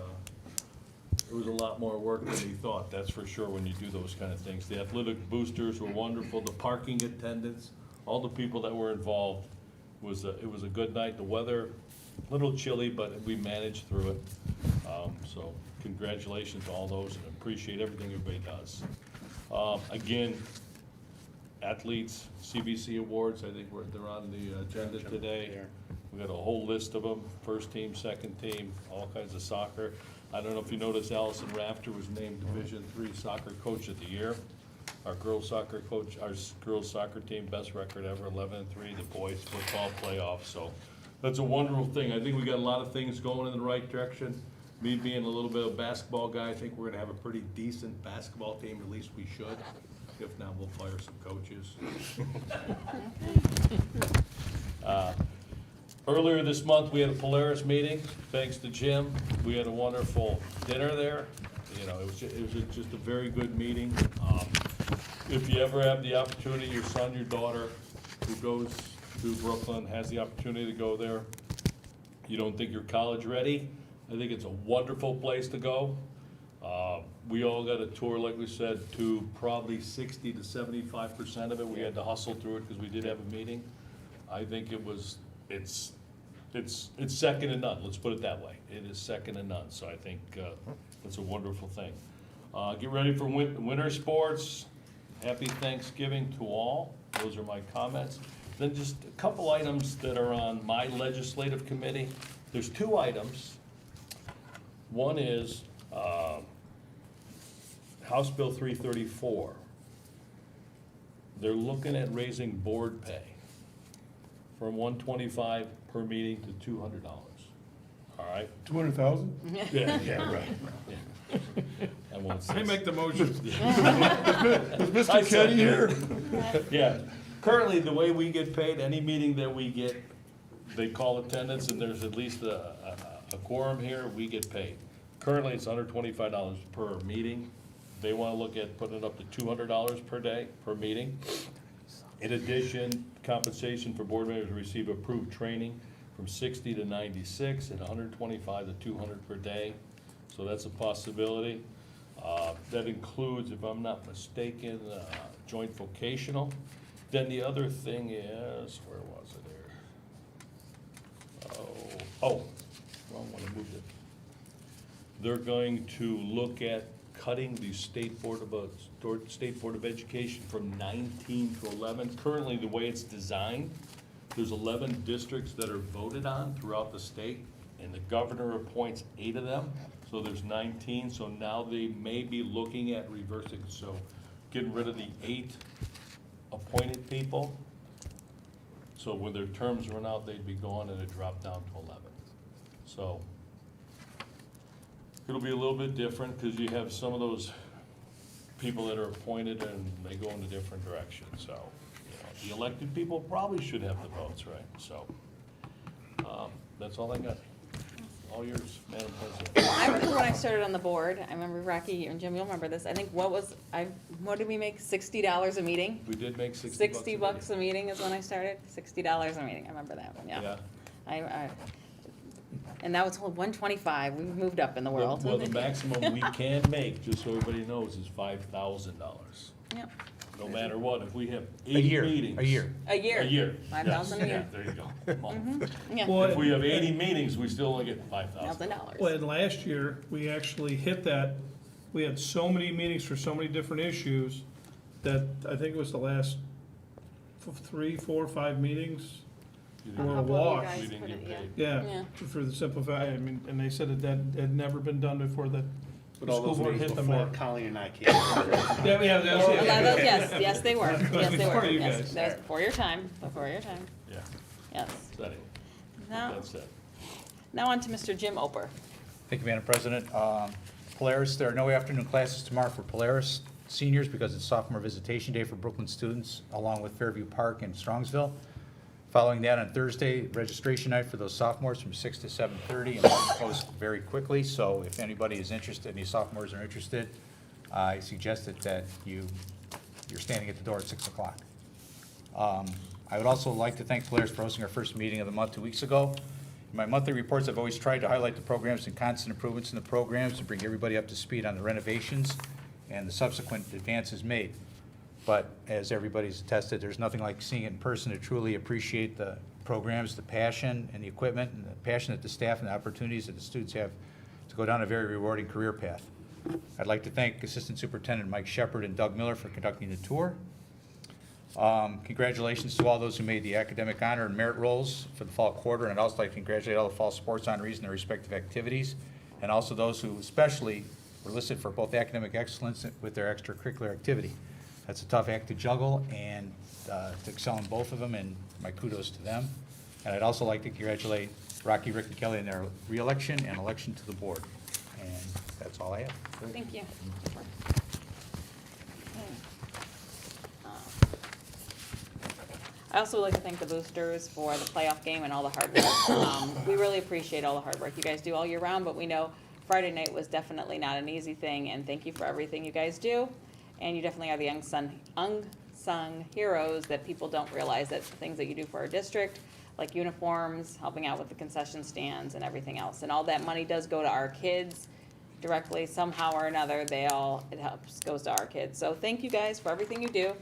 it was a lot more work than he thought, that's for sure, when you do those kind of things. The athletic boosters were wonderful, the parking attendants, all the people that were involved. It was a good night. The weather, a little chilly, but we managed through it. So congratulations to all those, and appreciate everything everybody does. Again, athletes, CBC awards, I think they're on the agenda today. We got a whole list of them, first team, second team, all kinds of soccer. I don't know if you noticed, Allison Rafter was named Division III Soccer Coach of the Year. Our girls soccer coach, our girls soccer team, best record ever, 11-3, the boys football playoff. So that's a wonderful thing. I think we got a lot of things going in the right direction. Me being a little bit of a basketball guy, I think we're gonna have a pretty decent basketball team, at least we should. If not, we'll fire some coaches. Earlier this month, we had a Polaris meeting, thanks to Jim. We had a wonderful dinner there. You know, it was just a very good meeting. If you ever have the opportunity, your son, your daughter, who goes to Brooklyn, has the opportunity to go there, you don't think you're college ready, I think it's a wonderful place to go. We all got a tour, like we said, to probably 60 to 75% of it. We had to hustle through it because we did have a meeting. I think it's second to none, let's put it that way. It is second to none, so I think it's a wonderful thing. Get ready for winter sports. Happy Thanksgiving to all. Those are my comments. Then just a couple items that are on my legislative committee. There's 2 items. One is House Bill 334. They're looking at raising board pay from $125 per meeting to $200. All right? 200,000? Yeah, right. Yeah. I won't say. I make the motion. Is Mr. Kenny here? Yeah. Currently, the way we get paid, any meeting that we get, they call attendance, and there's at least a quorum here, we get paid. Currently, it's $125 per meeting. They want to look at putting it up to $200 per day, per meeting. In addition, compensation for board members who receive approved training from 60 to 96 at 125 to 200 per day. So that's a possibility. That includes, if I'm not mistaken, joint vocational. Then the other thing is, where was it here? Oh, wrong one, I moved it. They're going to look at cutting the State Board of Education from 19 to 11. Currently, the way it's designed, there's 11 districts that are voted on throughout the state, and the governor appoints 8 of them. So there's 19, so now they may be looking at reversing, so getting rid of the 8 appointed people. So when their terms run out, they'd be gone and it dropped down to 11. So it'll be a little bit different because you have some of those people that are appointed and they go in a different direction. So, you know, the elected people probably should have the votes, right? So, that's all I got. All yours, Madam President. I remember when I started on the board, I remember Rocky and Jim, you'll remember this, I think what did we make, $60 a meeting? We did make 60 60 bucks a meeting is when I started, $60 a meeting, I remember that one, yeah. And that was $125, we've moved up in the world. Well, the maximum we can make, just so everybody knows, is $5,000. Yep. No matter what, if we have A 80 year, meetings. a year. A year. A year. 5,000 a Yes, year. yeah, there you go. A month. Yeah. Well, If we have 80 meetings, we still only get $5,000. $1,000. Well, and last year, we actually hit that, we had so many meetings for so many different issues that I think it was the last 3, 4, 5 meetings. You Or didn't- a couple of you wash. guys We didn't put get it- yeah. paid. Yeah, Yeah. for the simplify, I mean, and they said that had never been done before the But all school those board meetings hit the before mark. Colleen and I came. Yeah, Well, that- Yes, they were, That was yes, they before were, you yes, guys. that was before your time, Yeah, yes. so anyway, Now, that's it. now on to Mr. Jim Oper. Thank you, Madam President. Polaris, there are no afternoon classes tomorrow for Polaris seniors because it's sophomore visitation day for Brooklyn students, along with Fairview Park and Strongsville. Following that, on Thursday, registration night for those sophomores from 6 to 7:30, and that'll post very quickly. So if anybody is interested, any sophomores are interested, I suggested that you're standing at the door at 6 o'clock. I would also like to thank Polaris for hosting our first meeting of the month 2 weeks ago. In my monthly reports, I've always tried to highlight the programs and constant improvements in the programs to bring everybody up to speed on the renovations and the subsequent advances made. But as everybody's attested, there's nothing like seeing it in person to truly appreciate the programs, the passion and the equipment, and the passion that the staff and the opportunities that the students have to go down a very rewarding career path. I'd like to thank Assistant Superintendent Mike Shepard and Doug Miller for conducting the tour. Congratulations to all those who made the academic honor and merit rolls for the fall quarter, and I'd also like to congratulate all the fall sports honorees in their respective activities, and also those who especially were listed for both academic excellence with their extracurricular activity. That's a tough act to juggle and to excel in both of them, and my kudos to them. And I'd also like to congratulate Rocky, Rick, and Kelly in their reelection and election to the board. And that's all I have. Thank you. I also would like to thank the boosters for the playoff game and all the hard work. We really appreciate all the hard work you guys do all year round, but we know Friday night was definitely not an easy thing, and thank you for everything you guys do. And you definitely are the unsung heroes that people don't realize, that the things that you do for our district, like uniforms, helping out with the concession stands and everything else. And all that money does go to our kids directly, somehow or another, goes to our kids. So thank you guys for everything you do.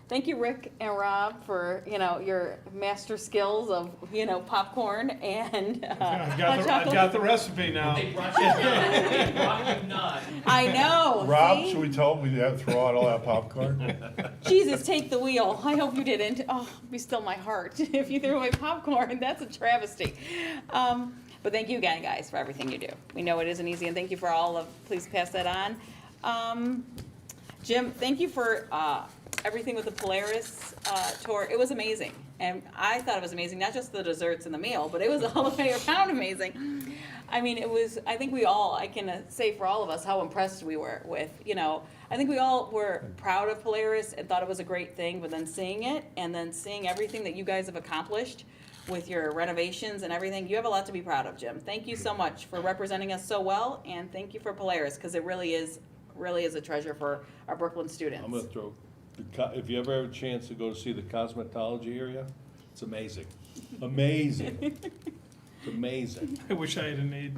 Thank you, Rick and Rob, for, your master skills of, popcorn and I've hot chocolate. got the recipe now. They brought you none. They brought you none. I know. Rob, see? should we tell him we have to throw out all that popcorn? Jesus, take the wheel. I hope you didn't. Oh, be still my heart. If you threw away popcorn, that's a travesty. But thank you again, guys, for everything you do. We know it isn't easy, and thank you for all of, please pass that on. Jim, thank you for everything with the Polaris tour. It was amazing. And I thought it was amazing, not just the desserts and the meal, but it was all the way around amazing. I mean, I think we all, I can say for all of us how impressed we were with, I think we all were proud of Polaris and thought it was a great thing, but then seeing it and then seeing everything that you guys have accomplished with your renovations and everything, you have a lot to be proud of, Jim. Thank you so much for representing us so well, and thank you for Polaris, because it really is a treasure for our Brooklyn students. I'm gonna throw, if you ever have a chance to go to see the cosmetology area, it's amazing. Amazing. It's amazing. I wish I had an aide.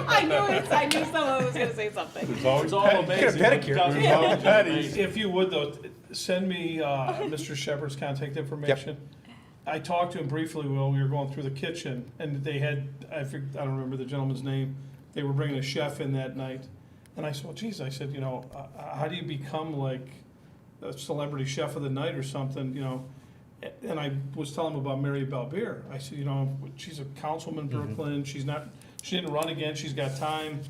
I knew someone was gonna say something. It's always It's all petty. amazing. pedicure. There's always petties. If you would though, send me Mr. Shepard's contact information. I talked to him briefly while we were going through the kitchen, and they had, I don't remember the gentleman's name, they were bringing a chef in that night. And I said, well, geez, I said, how do you become like a celebrity chef of the night or something, And I was telling him about Mary Balbier. I said, she's a councilman in Brooklyn, she's not She didn't run again, she's got time.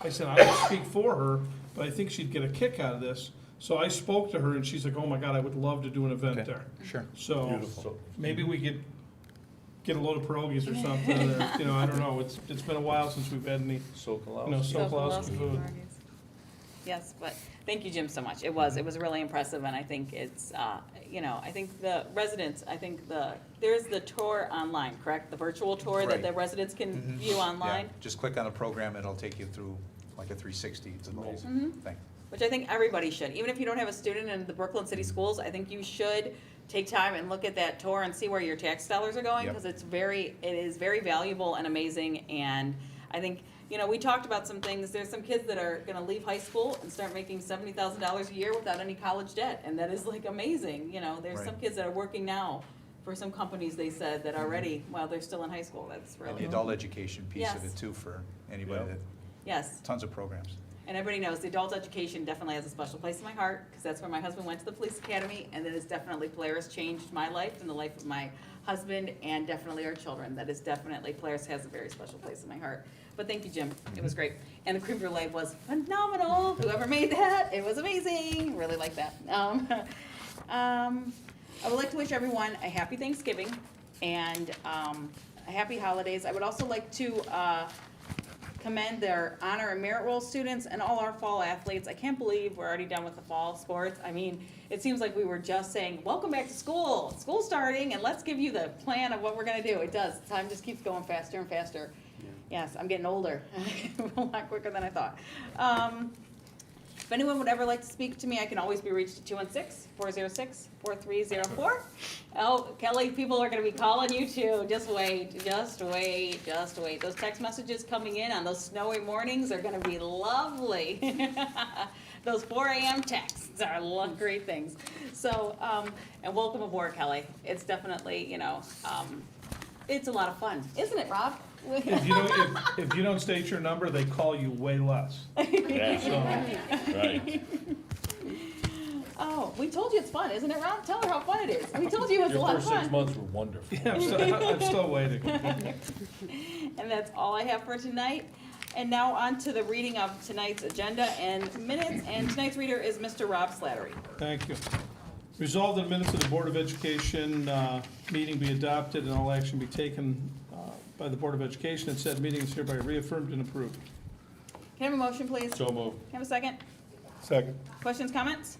I said, I don't speak for her, but I think she'd get a kick out of this. So I spoke to her and she's like, oh my God, I would love to do an event Okay, there. sure. So Beautiful. maybe we could get a load of pierogies or something, or, you know, I don't know. It's been a while since we've had any, Sokolow. you know, Sokolowski food. Yes, but thank you, Jim, so much. It was really impressive, and I think it's, you know, I think the residents, there's the tour online, correct? The virtual tour that the Right. residents can Mhm. view online, Yeah, just click on the program, it'll take you through like a 360 to the whole Mhm. thing. which I think everybody should. Even if you don't have a student in the Brooklyn City Schools, I think you should take time and look at that tour and see where your tax dollars are going, Yep. because it is very valuable and amazing, and I think, you know, we talked about some things. There's some kids that are gonna leave high school and start making $70,000 a year without any college debt, and that is like amazing, you know. There's some Right. kids that are working now for some companies, they said, that are ready while they're still in high school. That's And the really, adult education piece of Yes. it too for anybody Yep. that, yes. tons of programs. And everybody knows the adult education definitely has a special place in my heart, because that's where my husband went to the police academy, and that is definitely, Polaris changed my life and the life of my husband, and definitely our children. That is definitely, Polaris has a very special place in my heart. But thank you, Jim. It was great. And the creme brulee was phenomenal. Whoever made that, it was amazing. Really like that. I would like to wish everyone a happy Thanksgiving and a happy holidays. I would also like to commend their honor and merit roll students and all our fall athletes. I can't believe we're already done with the fall sports. I mean, it seems like we were just saying, welcome back to school, school's starting, and let's give you the plan of what we're gonna do. It does, time just keeps going faster and faster. Yes, I'm getting older, a lot quicker than I thought. If anyone would ever like to speak to me, I can always be reached at 216-406-4304. Oh, Kelly, people are gonna be calling you too. Just wait, just wait, just wait. Those text messages coming in on those snowy mornings are gonna be lovely. Those 4 a.m. texts are great things. So, and welcome aboard, Kelly. It's definitely, you know, it's a lot of fun, isn't it, Rob? If you don't state your number, they call you way less. Yeah, right. Oh, we told you it's fun, isn't it, Rob? Tell her how fun it is. We told you it was a lot Your of first 6 fun. months were wonderful. Yeah, I'm still waiting. And that's all I have for tonight. And now on to the reading of tonight's agenda and minutes. And tonight's reader is Mr. Rob Slattery. Thank you. Resolved that minutes of the Board of Education meeting be adopted and all action be taken by the Board of Education and said meeting is hereby reaffirmed and approved. Can I have a motion, please? So moved. Can I have a second? Second. Questions, comments?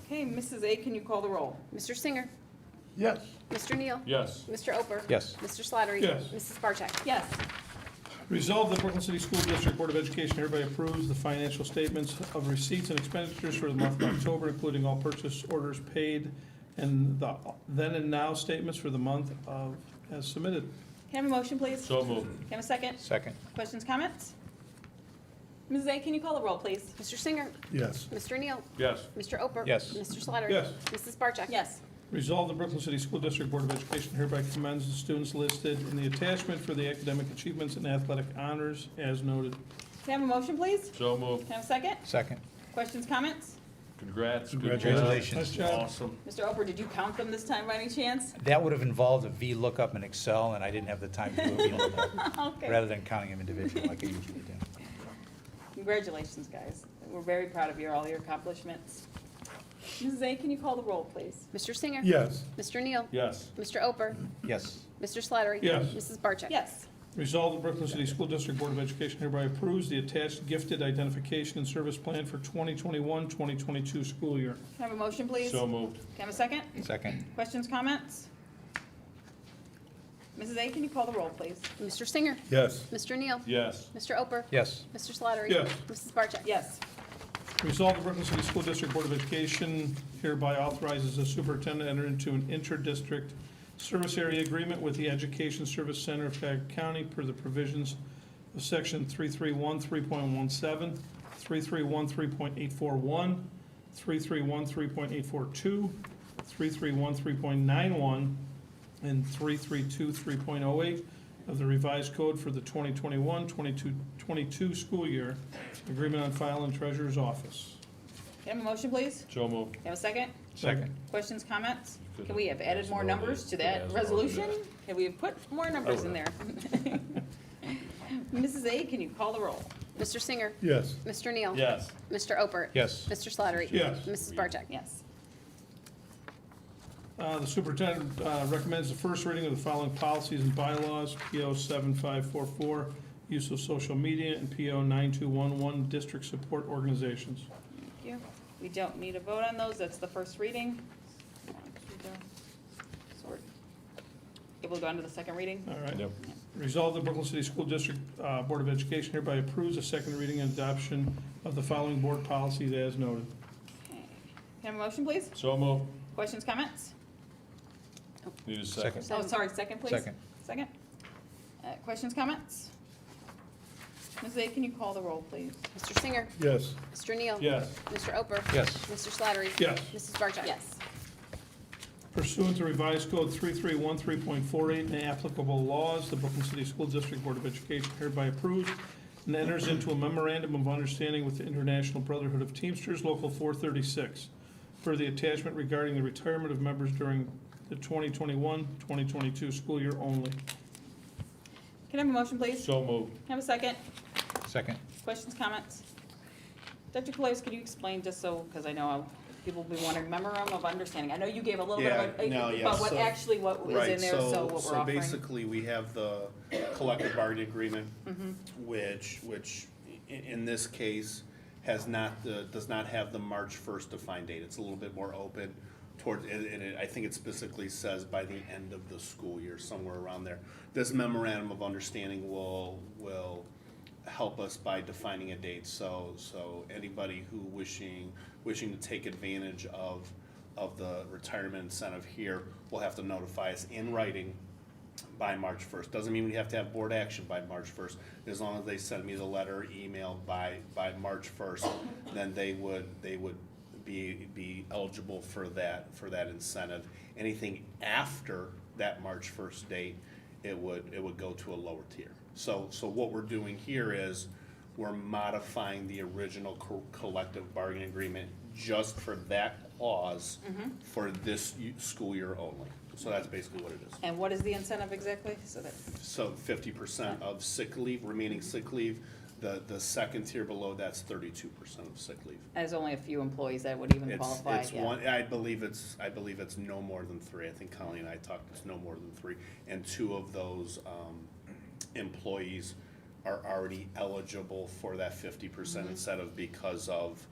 Okay, Mrs. A, can you call the roll? Mr. Singer. Yes. Mr. Neal. Yes. Mr. Oper. Yes. Mr. Slattery. Yes. Mrs. Barcheck. Yes. Resolved that Brooklyn City School District Board of Education hereby approves the financial statements of receipts and expenditures for the month of October, including all purchase orders paid, and the then and now statements for the month of, as submitted. Can I have a motion, please? So moved. Can I have a second? Second. Questions, comments? Mrs. A, can you call the roll, please? Mr. Singer. Yes. Mr. Neal. Yes. Mr. Oper. Yes. Mr. Slattery. Yes. Mrs. Barcheck. Yes. Resolved, the Brooklyn City School District Board of Education hereby commends the students listed in the attachment for the academic achievements and athletic honors as noted. Can I have a motion, please? So moved. Can I have a second? Second. Questions, comments? Congrats. Good job. Congratulations. Nice job. Awesome. Mr. Oper, did you count them this time by any chance? That would have involved a V lookup in Excel, and I didn't have the time to do a V lookup, Okay. rather than counting them individually like I usually do. Congratulations, guys. We're very proud of all your accomplishments. Mrs. A, can you call the roll, please? Mr. Singer. Yes. Mr. Neal. Yes. Mr. Oper. Yes. Mr. Slattery. Yes. Mrs. Barcheck. Yes. Resolved, the Brooklyn City School District Board of Education hereby approves the attached gifted identification and service plan for 2021-2022 school year. Can I have a motion, please? So moved. Can I have a second? Second. Questions, comments? Mrs. A, can you call the roll, please? Mr. Singer. Yes. Mr. Neal. Yes. Mr. Oper. Yes. Mr. Slattery. Yes. Mrs. Barcheck. Yes. Resolved, the Brooklyn City School District Board of Education hereby authorizes the superintendent to enter into an inter-district service area agreement with the Education Service Center of Cuyahoga County per the provisions of section 3313.17, 3313.841, 3313.842, 3313.91, and 3323.08 of the revised code for the 2021-22 school year. Agreement on file in Treasurer's office. Can I have a motion, please? So moved. Can I have a second? Second. Questions, comments? Could Can we have added ask more an numbers to that ordinance. resolution? Can we have put more numbers in there? Mrs. A, can you call the roll? Mr. Singer. Yes. Mr. Neal. Yes. Mr. Oper. Yes. Mr. Slattery. Yes. Mrs. Barcheck. Yes. The superintendent recommends the first reading of the following policies and bylaws: PO 7544, use of social media, and PO 9211, district support organizations. Thank you. We don't need a vote on those, that's the first reading. Sort. Able to go on to the second reading? All right. Yep. Resolved, the Brooklyn City School District Board of Education hereby approves the second reading and adoption of the following board policies as noted. Okay. Can I have a motion, please? So moved. Questions, comments? Need a second? Oh, sorry, second, please? Second. Second. Questions, comments? Ms. A, can you call the roll, please? Mr. Singer. Yes. Mr. Neal. Yes. Mr. Oper. Yes. Mr. Slattery. Yes. Mrs. Barcheck. Yes. Pursuant to revised code 3313.48 and applicable laws, the Brooklyn City School District Board of Education hereby approves and enters into a memorandum of understanding with the International Brotherhood of Teamsters Local 436 for the attachment regarding the retirement of members during the 2021-2022 school year only. Can I have a motion, please? So moved. Can I have a second? Second. Questions, comments? Dr. Polaris, could you explain, just so, because I know people will be wondering, memorandum of understanding. I know you gave a little bit of Yeah, no, a, yeah, but what so- actually, what was Right, in there, so what we're So offering. basically, we have the collective bargaining agreement, Mm-hmm. which in this case does not have the March 1st defined date. It's a little bit more open towards, and I think it specifically says by the end of the school year, somewhere around there. This memorandum of understanding will help us by defining a date, so anybody who wishing to take advantage of the retirement incentive here will have to notify us in writing by March 1st. Doesn't mean we have to have board action by March 1st. As long as they send me the letter, email by March 1st, then they would be eligible for that incentive. Anything after that March 1st date, it would go to a lower tier. So what we're doing here is we're modifying the original collective bargaining agreement just for that clause for this school year only. So that's basically what it is. And what is the incentive exactly? So that, So 50% of sick leave, remaining sick leave, the second tier below that's 32% of sick leave. there's only a few employees that would even qualify, It's yeah. one, I believe it's no more than 3. I think Colleen and I talked, it's no more than 3. And 2 of those employees are already eligible for that 50% incentive because of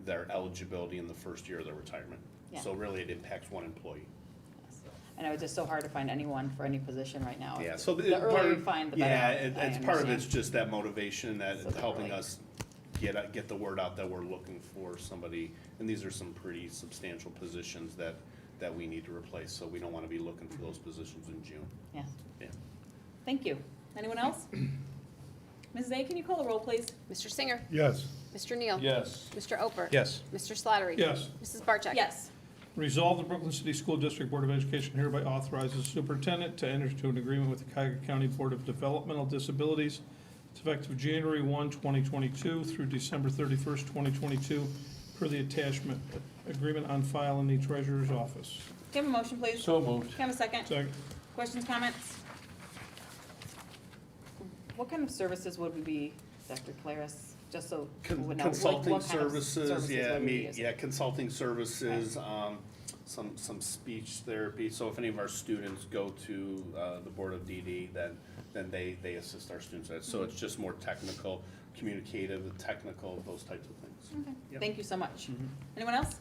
their eligibility in the first year of their retirement. Yeah. So really, it impacts 1 employee. I know it's just so hard to find anyone for any position right now. Yeah, so The earlier you find, the better. Yeah, I it's part of understand. it's just that motivation, that So helping early. us get the word out that we're looking for somebody, and these are some pretty substantial positions that we need to replace, so we don't wanna be looking for those positions in June. Yeah, Yeah. thank you. Anyone else? Mrs. A, can you call the roll, please? Mr. Singer. Yes. Mr. Neal. Yes. Mr. Oper. Yes. Mr. Slattery. Yes. Mrs. Barcheck. Yes. Resolved, the Brooklyn City School District Board of Education hereby authorizes the superintendent to enter into an agreement with the Cuyahoga County Board of Developmental Disabilities. It's effective January 1, 2022 through December 31st, 2022, per the attachment agreement on file in the treasurer's office. Can I have a motion, please? So moved. Can I have a second? Second. Questions, comments? What kind of services would we be, Dr. Claris, just so we would know? Like, Consulting what kind of services, yeah, would we be using? consulting services, some speech therapy. So if any of our students go to the Board of DD, then they assist our students. So it's just more technical, communicative, technical, those types of things. Okay. Yep. Thank you so much. Anyone else?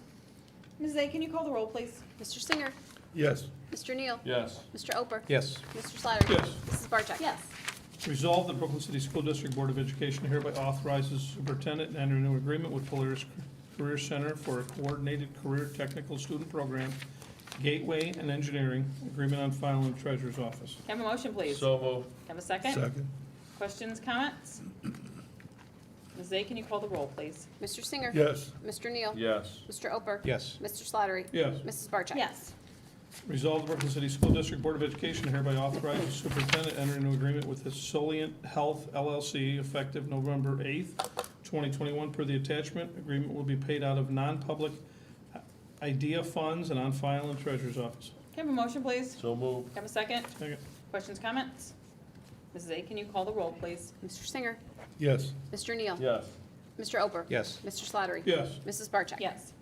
Mrs. A, can you call the roll, please? Mr. Singer. Yes. Mr. Neal. Yes. Mr. Oper. Yes. Mr. Slattery. Yes. Mrs. Barcheck. Yes. Resolved, the Brooklyn City School District Board of Education hereby authorizes the superintendent to enter into an agreement with Polaris Career Center for a coordinated career technical student program, Gateway and Engineering, agreement on file in the treasurer's office. Can I have a motion, please? So moved. Have a second? Second. Questions, comments? Ms. A, can you call the roll, please? Mr. Singer. Yes. Mr. Neal. Yes. Mr. Oper. Yes. Mr. Slattery. Yes. Mrs. Barcheck. Yes. Resolved, the Brooklyn City School District Board of Education hereby authorizes the superintendent to enter into agreement with the Soliant Health LLC effective November 8th, 2021, per the attachment. Agreement will be paid out of non-public IDEA funds and on file in Treasurer's Office. Can I have a motion, please? So moved. Have a second? Second. Questions, comments? Mrs. A, can you call the roll, please? Mr. Singer. Yes. Mr. Neal. Yes. Mr. Ober. Yes. Mr. Slattery. Yes. Mrs. Barcheck. Yes.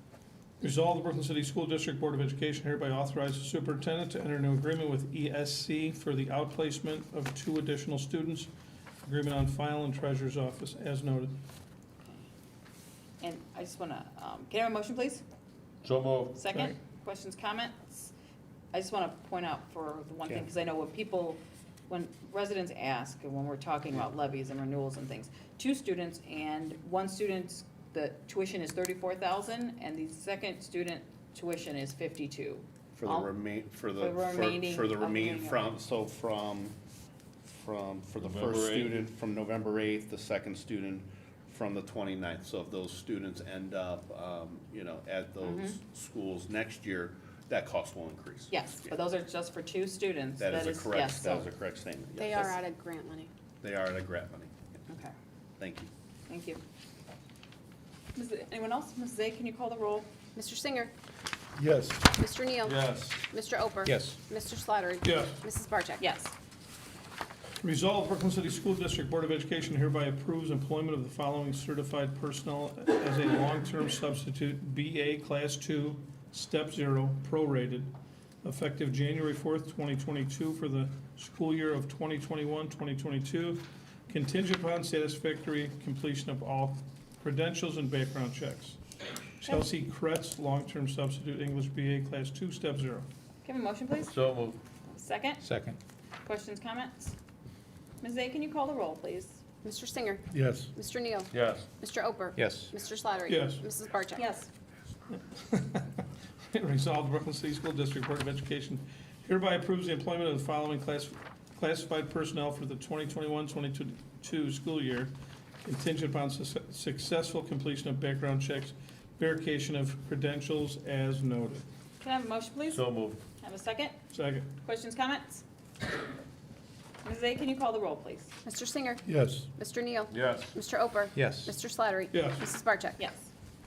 Resolved, the Brooklyn City School District Board of Education hereby authorizes the superintendent to enter into agreement with ESC for the outplacement of 2 additional students. Agreement on file in Treasurer's Office, as noted. And I just want to, can I have a motion, please? So moved. Second? Second. Questions, comments? I just want to point out for the one thing, Okay. because I know when residents ask, and when we're talking about levies and renewals and things, 2 students and 1 student's, the tuition is 34,000, and the second student tuition is 52. For the All- remain, for the remaining for the remain, upcoming- for the November first 8th. student from November 8th, the second student from the 29th. So if those students end up, at those schools next year, that cost will increase. Yes, but those are just for 2 students. That is a yes, correct, so- that is a correct statement. They yes. are out of grant money. They are at a grant money. Okay, Thank you. thank you. Anyone else? Mrs. A, can you call the roll? Mr. Singer. Yes. Mr. Neal. Yes. Mr. Ober. Yes. Mr. Slattery. Yes. Mrs. Barcheck. Yes. Resolved, Brooklyn City School District Board of Education hereby approves employment of the following certified personnel as a long-term substitute, BA Class 2, Step 0, prorated, effective January 4th, 2022 for the school year of 2021-2022, contingent upon satisfactory completion of all credentials and background checks. Chelsea Kretz, long-term substitute, English BA Class 2, Step 0. Can I have a motion, please? So moved. Second? Second. Questions, comments? Mrs. A, can you call the roll, please? Mr. Singer. Yes. Mr. Neal. Yes. Mr. Ober. Yes. Mr. Slattery. Yes. Mrs. Barcheck. Yes. Resolved, the Brooklyn City School District Board of Education hereby approves the employment of the following classified personnel for the 2021-22 school year, contingent upon successful completion of background checks, verification of credentials as noted. Can I have a motion, please? So moved. Have a second? Second. Questions, comments? Mrs. A, can you call the roll, please? Mr. Singer. Yes. Mr. Neal. Yes. Mr. Ober. Yes. Mr. Slattery. Yes. Mrs. Barcheck. Yes.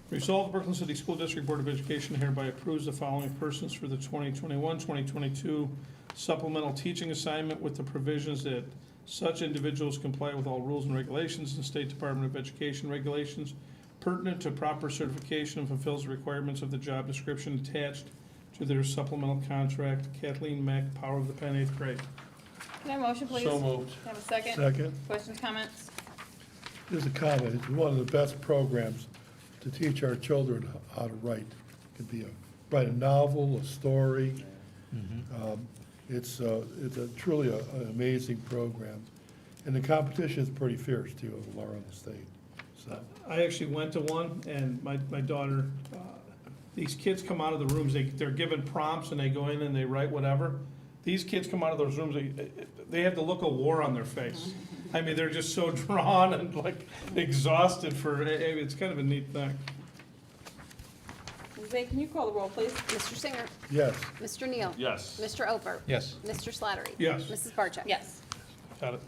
Resolved, the Brooklyn City School District Board of Education hereby approves the following persons for the 2021-2022 supplemental teaching assignment with the provisions that such individuals comply with all rules and regulations and State Department of Education regulations pertinent to proper certification and fulfills the requirements of the job description attached to their supplemental contract. Kathleen Mack, Power of the Pen, 8th grade. Can I have a motion, please? So moved. Can I have a second? Second. Questions, comments? Here's a comment. It's one of the best programs to teach our children how to write. It could be write a novel, a story. It's truly an amazing program. And the competition is pretty fierce too, around the state. So, I actually went to one, and my daughter, these kids come out of the rooms, they're given prompts, and they go in and they write whatever. These kids come out of those rooms, they have the look of war on their face. I mean, they're just so drawn and like exhausted it's kind of a neat thing. Mrs. A, can you call the roll, please? Mr. Singer. yes. Mr. Neal. Yes. Mr. Ober. Yes. Mr. Slattery. Yes. Mrs. Barcheck. Yes. Got it.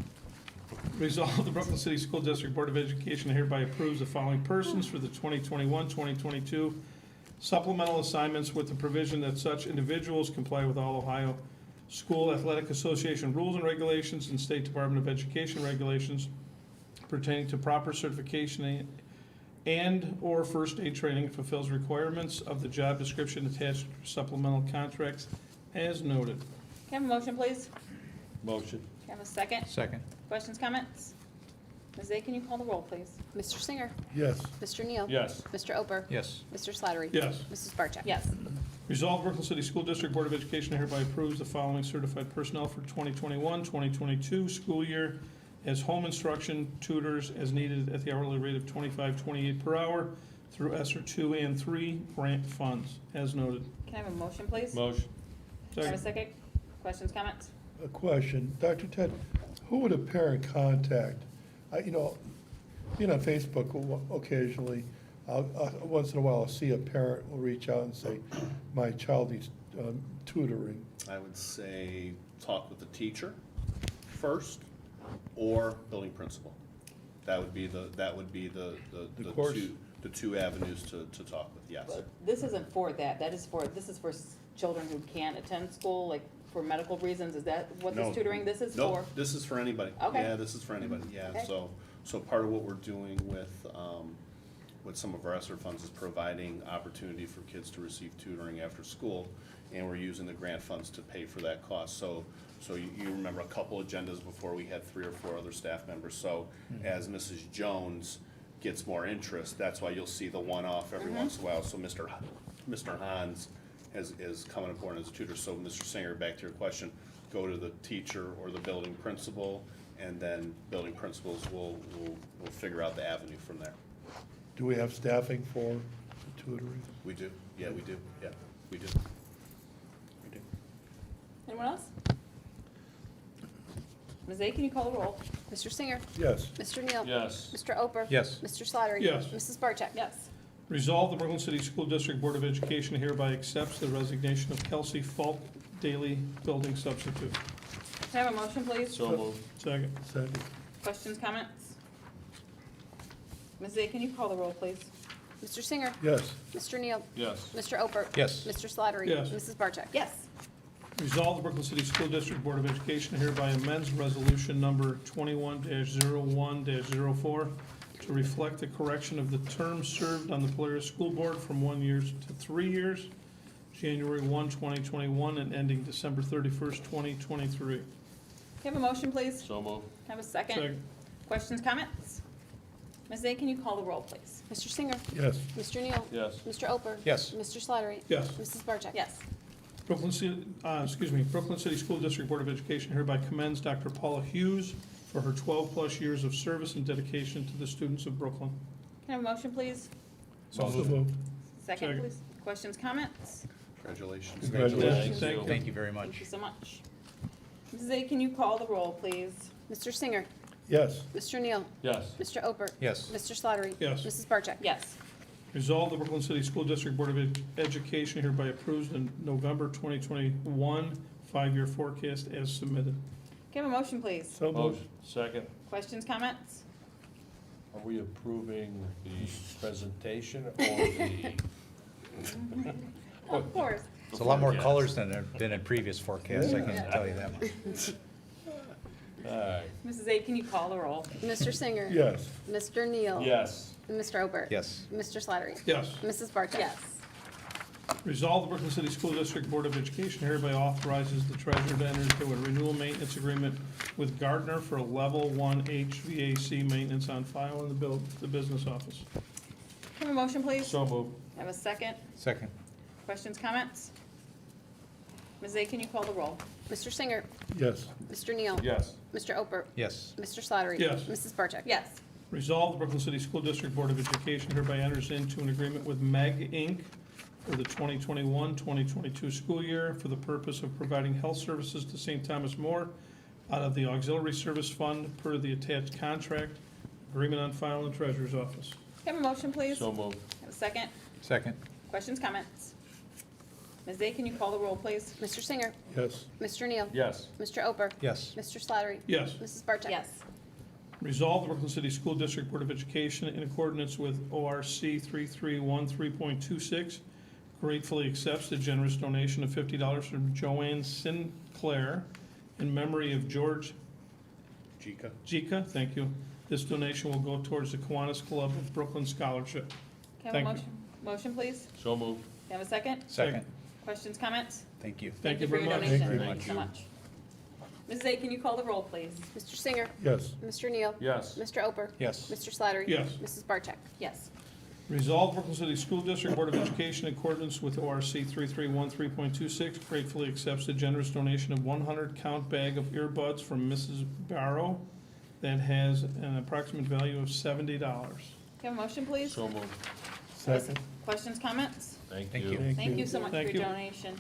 Resolved, the Brooklyn City School District Board of Education hereby approves the following persons for the 2021-2022 supplemental assignments with the provision that such individuals comply with all Ohio School Athletic Association rules and regulations and State Department of Education regulations pertaining to proper certification and/or first aid training fulfills requirements of the job description attached to supplemental contracts as noted. Can I have a motion, please? Motion. Can I have a second? Second. Questions, comments? Mrs. A, can you call the roll, please? Mr. Singer. Yes. Mr. Neal. Yes. Mr. Ober. Yes. Mr. Slattery. Yes. Mrs. Barcheck. Yes. Resolved, Brooklyn City School District Board of Education hereby approves the following certified personnel for 2021-2022 school year as home instruction tutors as needed at the hourly rate of $25.28 per hour through ESSER 2 and 3 grant funds, as noted. Can I have a motion, please? Motion. Can I have a second? Questions, comments? A question. Dr. Ted, who would a parent contact? Being on Facebook occasionally, once in a while, I'll see a parent will reach out and say, my child needs tutoring. I would say talk with the teacher first or building principal. That would be the course. the two avenues to talk with, yes. But this isn't for that, this is for children who can't attend school, like, for medical reasons, is that what No. this tutoring, this is No, for? this is for anybody. Okay. Yeah, this is for anybody, yeah. Okay. So part of what we're doing with some of our ESSER funds is providing opportunity for kids to receive tutoring after school, and we're using the grant funds to pay for that cost. So you remember a couple agendas before, we had 3 or 4 other staff members. So as Mrs. Jones gets more interest, that's why you'll see the one-off every once in a while. So Mr. Hans is coming aboard as a tutor. So Mr. Singer, back to your question, go to the teacher or the building principal, and then building principals will figure out the avenue from there. Do we have staffing for tutoring? We do, yeah, we do, yeah, we do. We do. Anyone else? Ms. A, can you call the roll? Mr. Singer. Yes. Mr. Neal. Yes. Mr. Oper. Yes. Mr. Slattery. Yes. Mrs. Barcheck. Yes. Resolve the Brooklyn City School District Board of Education hereby accepts the resignation of Kelsey Falk, daily building substitute. Can I have a motion, please? So moved. Second. Second. Questions, comments? Ms. A, can you call the roll, please? Mr. Singer. Yes. Mr. Neal. Yes. Mr. Oper. Yes. Mr. Slattery. Yes. Mrs. Barcheck. Yes. Resolve the Brooklyn City School District Board of Education hereby amends resolution number 21-01-04 to reflect the correction of the term served on the Polaris School Board from 1 year to 3 years, January 1, 2021, and ending December 31st, 2023. Can I have a motion, please? So moved. Can I have a second? Second. Questions, comments? Ms. A, can you call the roll, please? Mr. Singer. Yes. Mr. Neal. Yes. Mr. Oper. Yes. Mr. Slattery. Yes. Mrs. Barcheck. Yes. Brooklyn City School District Board of Education hereby commends Dr. Paula Hughes for her 12-plus years of service and dedication to the students of Brooklyn. Can I have a motion, please? So So moved. moved. Second, Second. please. Questions, comments? Congratulations. Congratulations. Thank you. Thank you very Thank much. you so much. Mrs. A, can you call the roll, please? Mr. Singer. Yes. Mr. Neal. Yes. Mr. Oper. Yes. Mr. Slattery. Yes. Mrs. Barcheck. Yes. Resolve the Brooklyn City School District Board of Education hereby approves the November 2021 5-year forecast as submitted. Can I have a motion, please? So moved. Motion. Second. Questions, comments? Are we approving the presentation or the? Of course. It's a lot more Yes. colors than in previous forecasts, I can tell you that much. All right. Mrs. A, can you call the roll? Mr. Singer. Yes. Mr. Neal. Yes. Mr. Oper. Yes. Mr. Slattery. Yes. Mrs. Barcheck. Yes. Resolve the Brooklyn City School District Board of Education hereby authorizes the treasurer to enter into a renewal maintenance agreement with Gardiner for a level 1 HVAC maintenance on file in the business office. Can I have a motion, please? So moved. Have a second? Second. Questions, comments? Ms. A, can you call the roll? Mr. Singer. Yes. Mr. Neal. Yes. Mr. Oper. Yes. Mr. Slattery. Yes. Mrs. Barcheck. Yes. Resolve the Brooklyn City School District Board of Education hereby enters into an agreement with MEG Inc. for the 2021-2022 school year for the purpose of providing health services to St. Thomas More out of the Auxiliary Service Fund per the attached contract. Agreement on file in the Treasurer's Office. Can I have a motion, please? So moved. Have a second? Second. Questions, comments? Ms. A, can you call the roll, please? Mr. Singer. Yes. Mr. Neal. Yes. Mr. Oper. Yes. Mr. Slattery. Yes. Mrs. Barcheck. Yes. Resolve the Brooklyn City School District Board of Education in accordance with ORC 3313.26 gratefully accepts the generous donation of $50 from Joanne Sinclair in memory of George Jika? Jika, thank you. This donation will go towards the Kiwanis Club of Brooklyn Scholarship. Can I have a Thank you. motion, please? So moved. Can I have a second? Second. Questions, comments? Thank you. Thank you for very your much. donation. Thank you. Thank you so much. Mrs. A, can you call the roll, please? Mr. Singer. Yes. Mr. Neal. Yes. Mr. Oper. Yes. Mr. Slattery. Yes. Mrs. Barcheck. Yes. Resolve Brooklyn City School District Board of Education in accordance with ORC 3313.26 gratefully accepts the generous donation of 100 count bag of earbuds from Mrs. Barrow that has an approximate value of $70. Can I have a motion, please? So moved. Second. Questions, comments? Thank Thank you. you. Thank you so much for Thank your you. donation.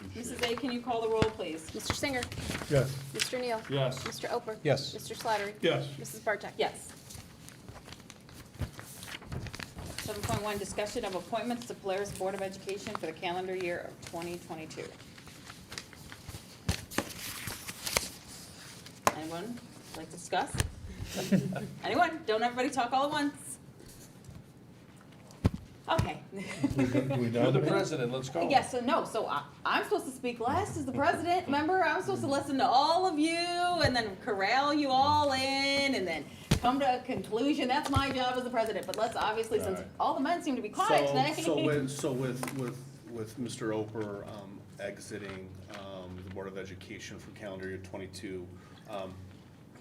Appreciate Mrs. A, can you call the roll, please? Mr. Singer. Yes. Mr. Neal. Yes. Mr. Oper. Yes. Mr. Slattery. Yes. Mrs. Barcheck. Yes. 7.1, discussion of appointments to Polaris Board of Education for the calendar year of 2022. Anyone like to discuss? Anyone? Don't everybody talk all at once. Okay. Do we You're the nominate? president, let's go. Yes, so no, so I'm supposed to speak last as the president, remember? I'm supposed to listen to all of you and then corral you all in and then come to a conclusion. That's my job as the president, but let's obviously, since Right. all the men seem to be quiet today. So with Mr. Oper exiting the Board of Education for calendar year '22,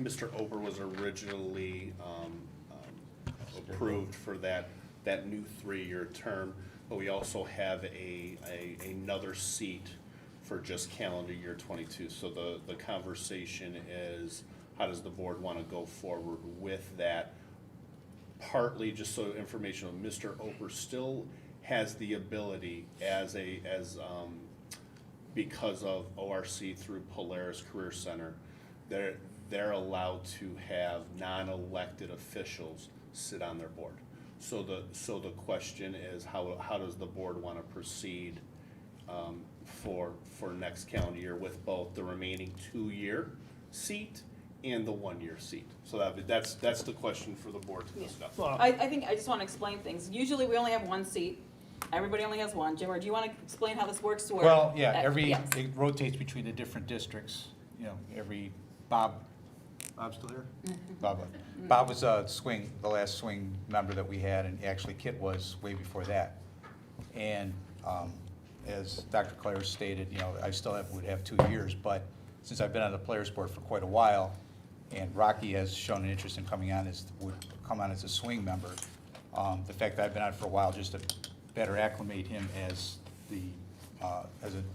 Mr. Oper was originally approved for that new 3-year term, but we also have another seat for just calendar year '22. So the conversation is, how does the board want to go forward with that? Partly, just so informational, Mr. Oper still has the ability because of ORC through Polaris Career Center, they're allowed to have non-elected officials sit on their board. So the question is, how does the board want to proceed for next calendar year with both the remaining 2-year seat and the 1-year seat? So that's the question for the board to discuss. I think I just want to explain things. Usually we only have one seat. Everybody only has one. Jim, or do you want to explain how this works to where? Well, yeah, Yes. it rotates between the different districts, you know, Bob's still here? Bob was the last swing member that we had, and actually Kit was way before that. And as Dr. Clare stated, you know, I still would have 2 years, but since I've been on the Players Board for quite a while, and Rocky has shown an interest in would come on as a swing member, the fact that I've been on it for a while, just to better acclimate him as a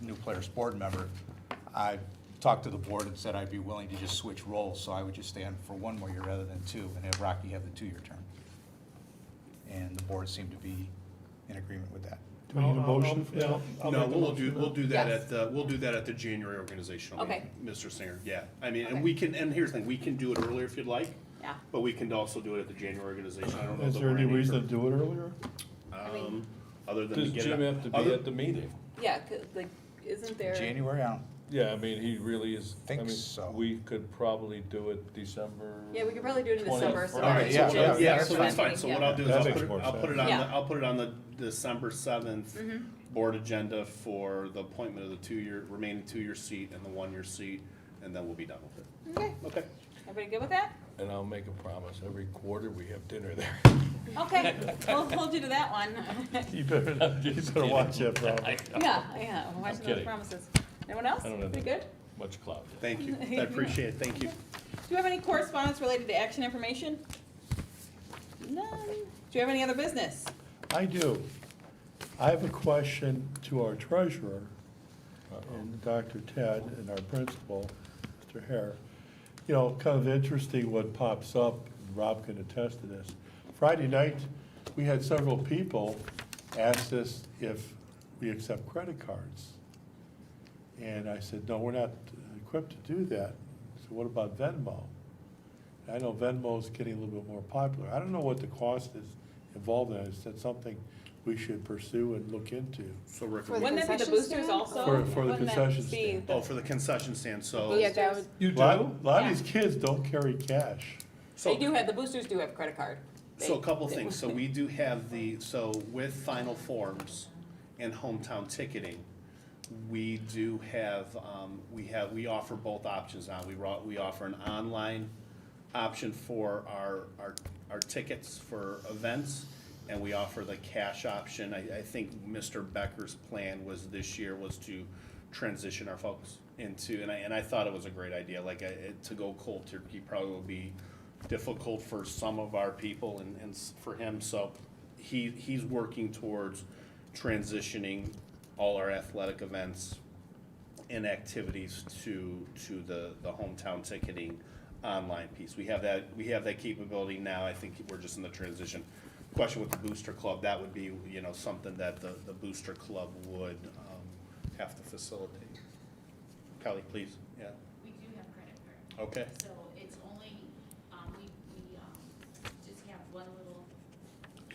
new Players Board member, I talked to the board and said I'd be willing to just switch roles, so I would just stay on for 1 more year rather than 2, and have Rocky have the 2-year term. And the board seemed to be in agreement with that. Do we need a motion for that? No, we'll do that Yes. at the January organizational Okay. meeting, Mr. Singer, yeah. I mean, Okay. and we can, and here's the thing, we can do it earlier if you'd like, Yeah. but we can also do it at the January organization. I don't know. Is that there we're any any reason to do it earlier? mean- Other than to Does get Jim it. have to be at the meeting? Yeah, 'cause, like, isn't there? January, I don't, Yeah, I mean, he really is. Think I mean, so. We could probably do it December. Yeah, we could probably do it in December. 21st. So Okay, it's yeah, Jim's yeah, Yeah, first so that's meeting, fine, so yeah. what I'll do is That I'll makes put more it on sense. the, I'll put it on the December 7th Mm-hmm. board agenda for the appointment of the remaining 2-year seat and the 1-year seat, and then we'll be done with it. Okay, Okay. everybody good with that? And I'll make a promise, every quarter we have dinner there. Okay, we'll hold you to that one. You better watch that, probably. Yeah, I'm watching those kidding. promises. Anyone else? I don't have We that. good? Much clout. Thank you, I appreciate it, thank you. Do you have any correspondence related to action information? None. Do you have any other business? I do. I have a question to our treasurer and Dr. Ted and our principal, Mr. Hare. You know, kind of interesting what pops up, and Rob can attest to this. Friday night, we had several people ask us if we accept credit cards. And I said, no, we're not equipped to do that. So what about Venmo? I know Venmo's getting a little bit more popular. I don't know what the cost is involved in it. Is that something we should pursue and look into? So Rick, For the Wouldn't that be the concession boosters stand? also? For the Wouldn't that concession be stand. the- oh, for the concession stand, so. Yeah, that would, You A lot do? of Yeah. these kids don't carry cash. So- They do have, the boosters do have credit card. So a They- couple things, so we do have so with Final Forms and hometown ticketing, we do have, we offer both options now. We offer an online option for our tickets for events, and we offer the cash option. I think Mr. Becker's plan this year was to transition our folks into, and I thought it was a great idea, like, to go cold turkey probably will be difficult for some of our people and for him, so he's working towards transitioning all our athletic events and activities to the hometown ticketing online piece. We have that capability now. I think we're just in the transition. Question with the Booster Club, that would be, you know, something that the Booster Club would have to facilitate. Kelly, please, yeah, We do have credit card, okay. so it's only, we just have one little,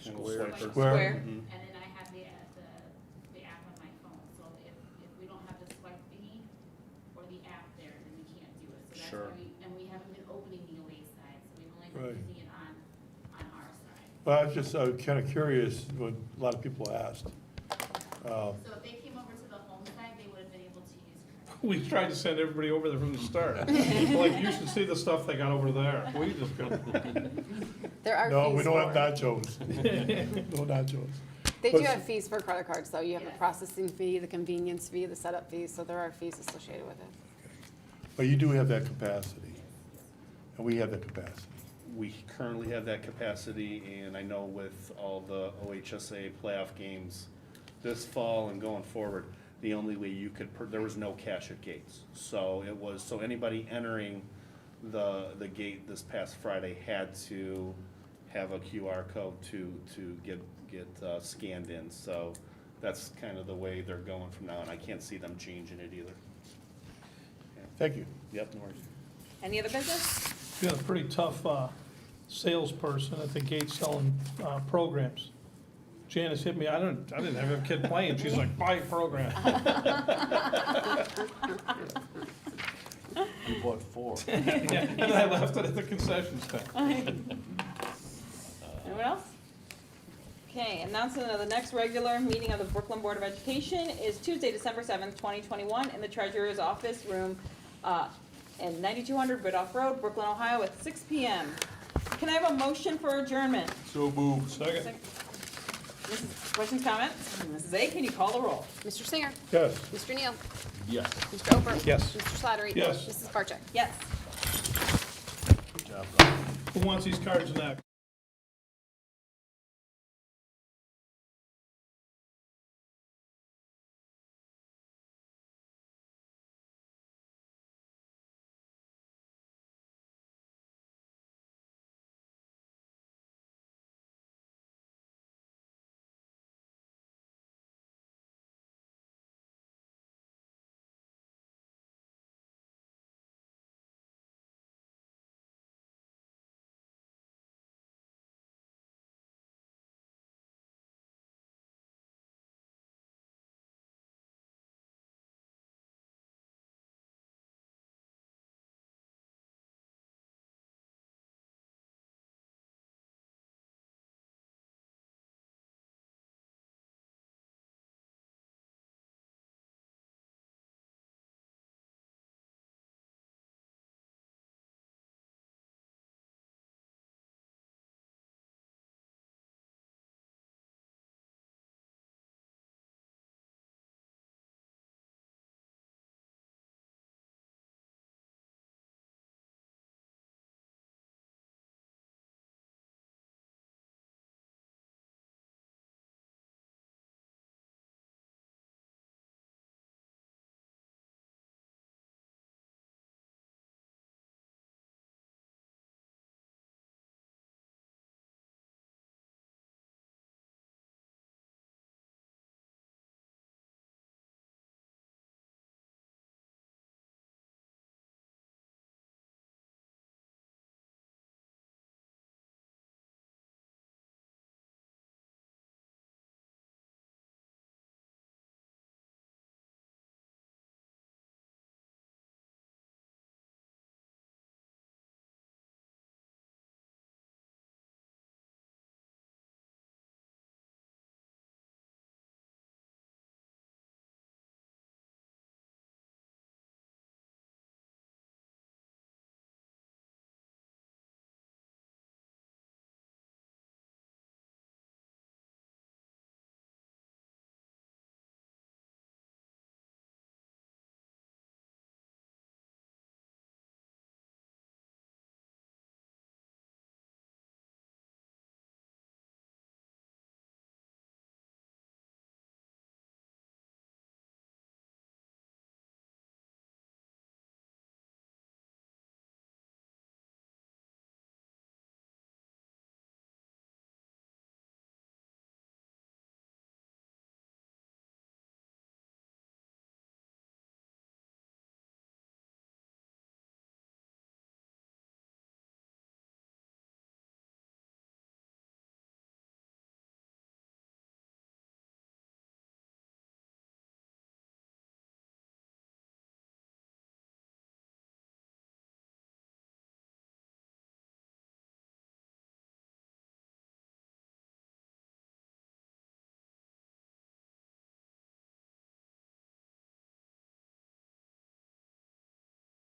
Single Square. swiper. Square. Mhm. and then I have the app on my phone, so if we don't have the swipe thingy or the app there, then we can't do it. So that's Sure. why and we haven't been opening the away side, so we've only been Well, I was just kind of curious, what a lot of people asked. So if they came over to the home side, they would have been able to use credit. We tried to send everybody over there from the start. Like, you should see the stuff they got over there. We just go. There are No, fees we don't have for- nachos. No nachos. They do But- have fees for credit cards, though. You have the Yes. processing fee, the convenience fee, the setup fee, so there are fees associated with it. But you do have that capacity, and we have that capacity. We currently have that capacity, and I know with all the OHSA playoff games this fall and going forward, the only way you could, there was no cash at gates. So it was, so anybody entering the gate this past Friday had to have a QR code to get scanned in. So that's kind of the way they're going from now, and I can't see them changing it either. Thank you. Yep, no worries. Any other business? You got a pretty tough salesperson at the gate selling programs. Janice hit me, I didn't have a kid playing, she's like, buy a program. You bought 4. Yeah, and I left it at the concession stand. Anyone else? Okay, announcement of the next regular meeting of the Brooklyn Board of Education is Tuesday, December 7th, 2021, in the Treasurer's Office Room in 9200 Bidoff Road, Brooklyn, Ohio, at 6 p.m. Can I have a motion for adjournment? So moved. Second. Questions, comments? Mrs. A, can you call the roll? Mr. Singer. Yes. Mr. Neal. Yes. Mr. Ober. Yes. Mr. Slattery. Yes. Mrs. Barcheck. Yes. Good job. Who wants these cards next?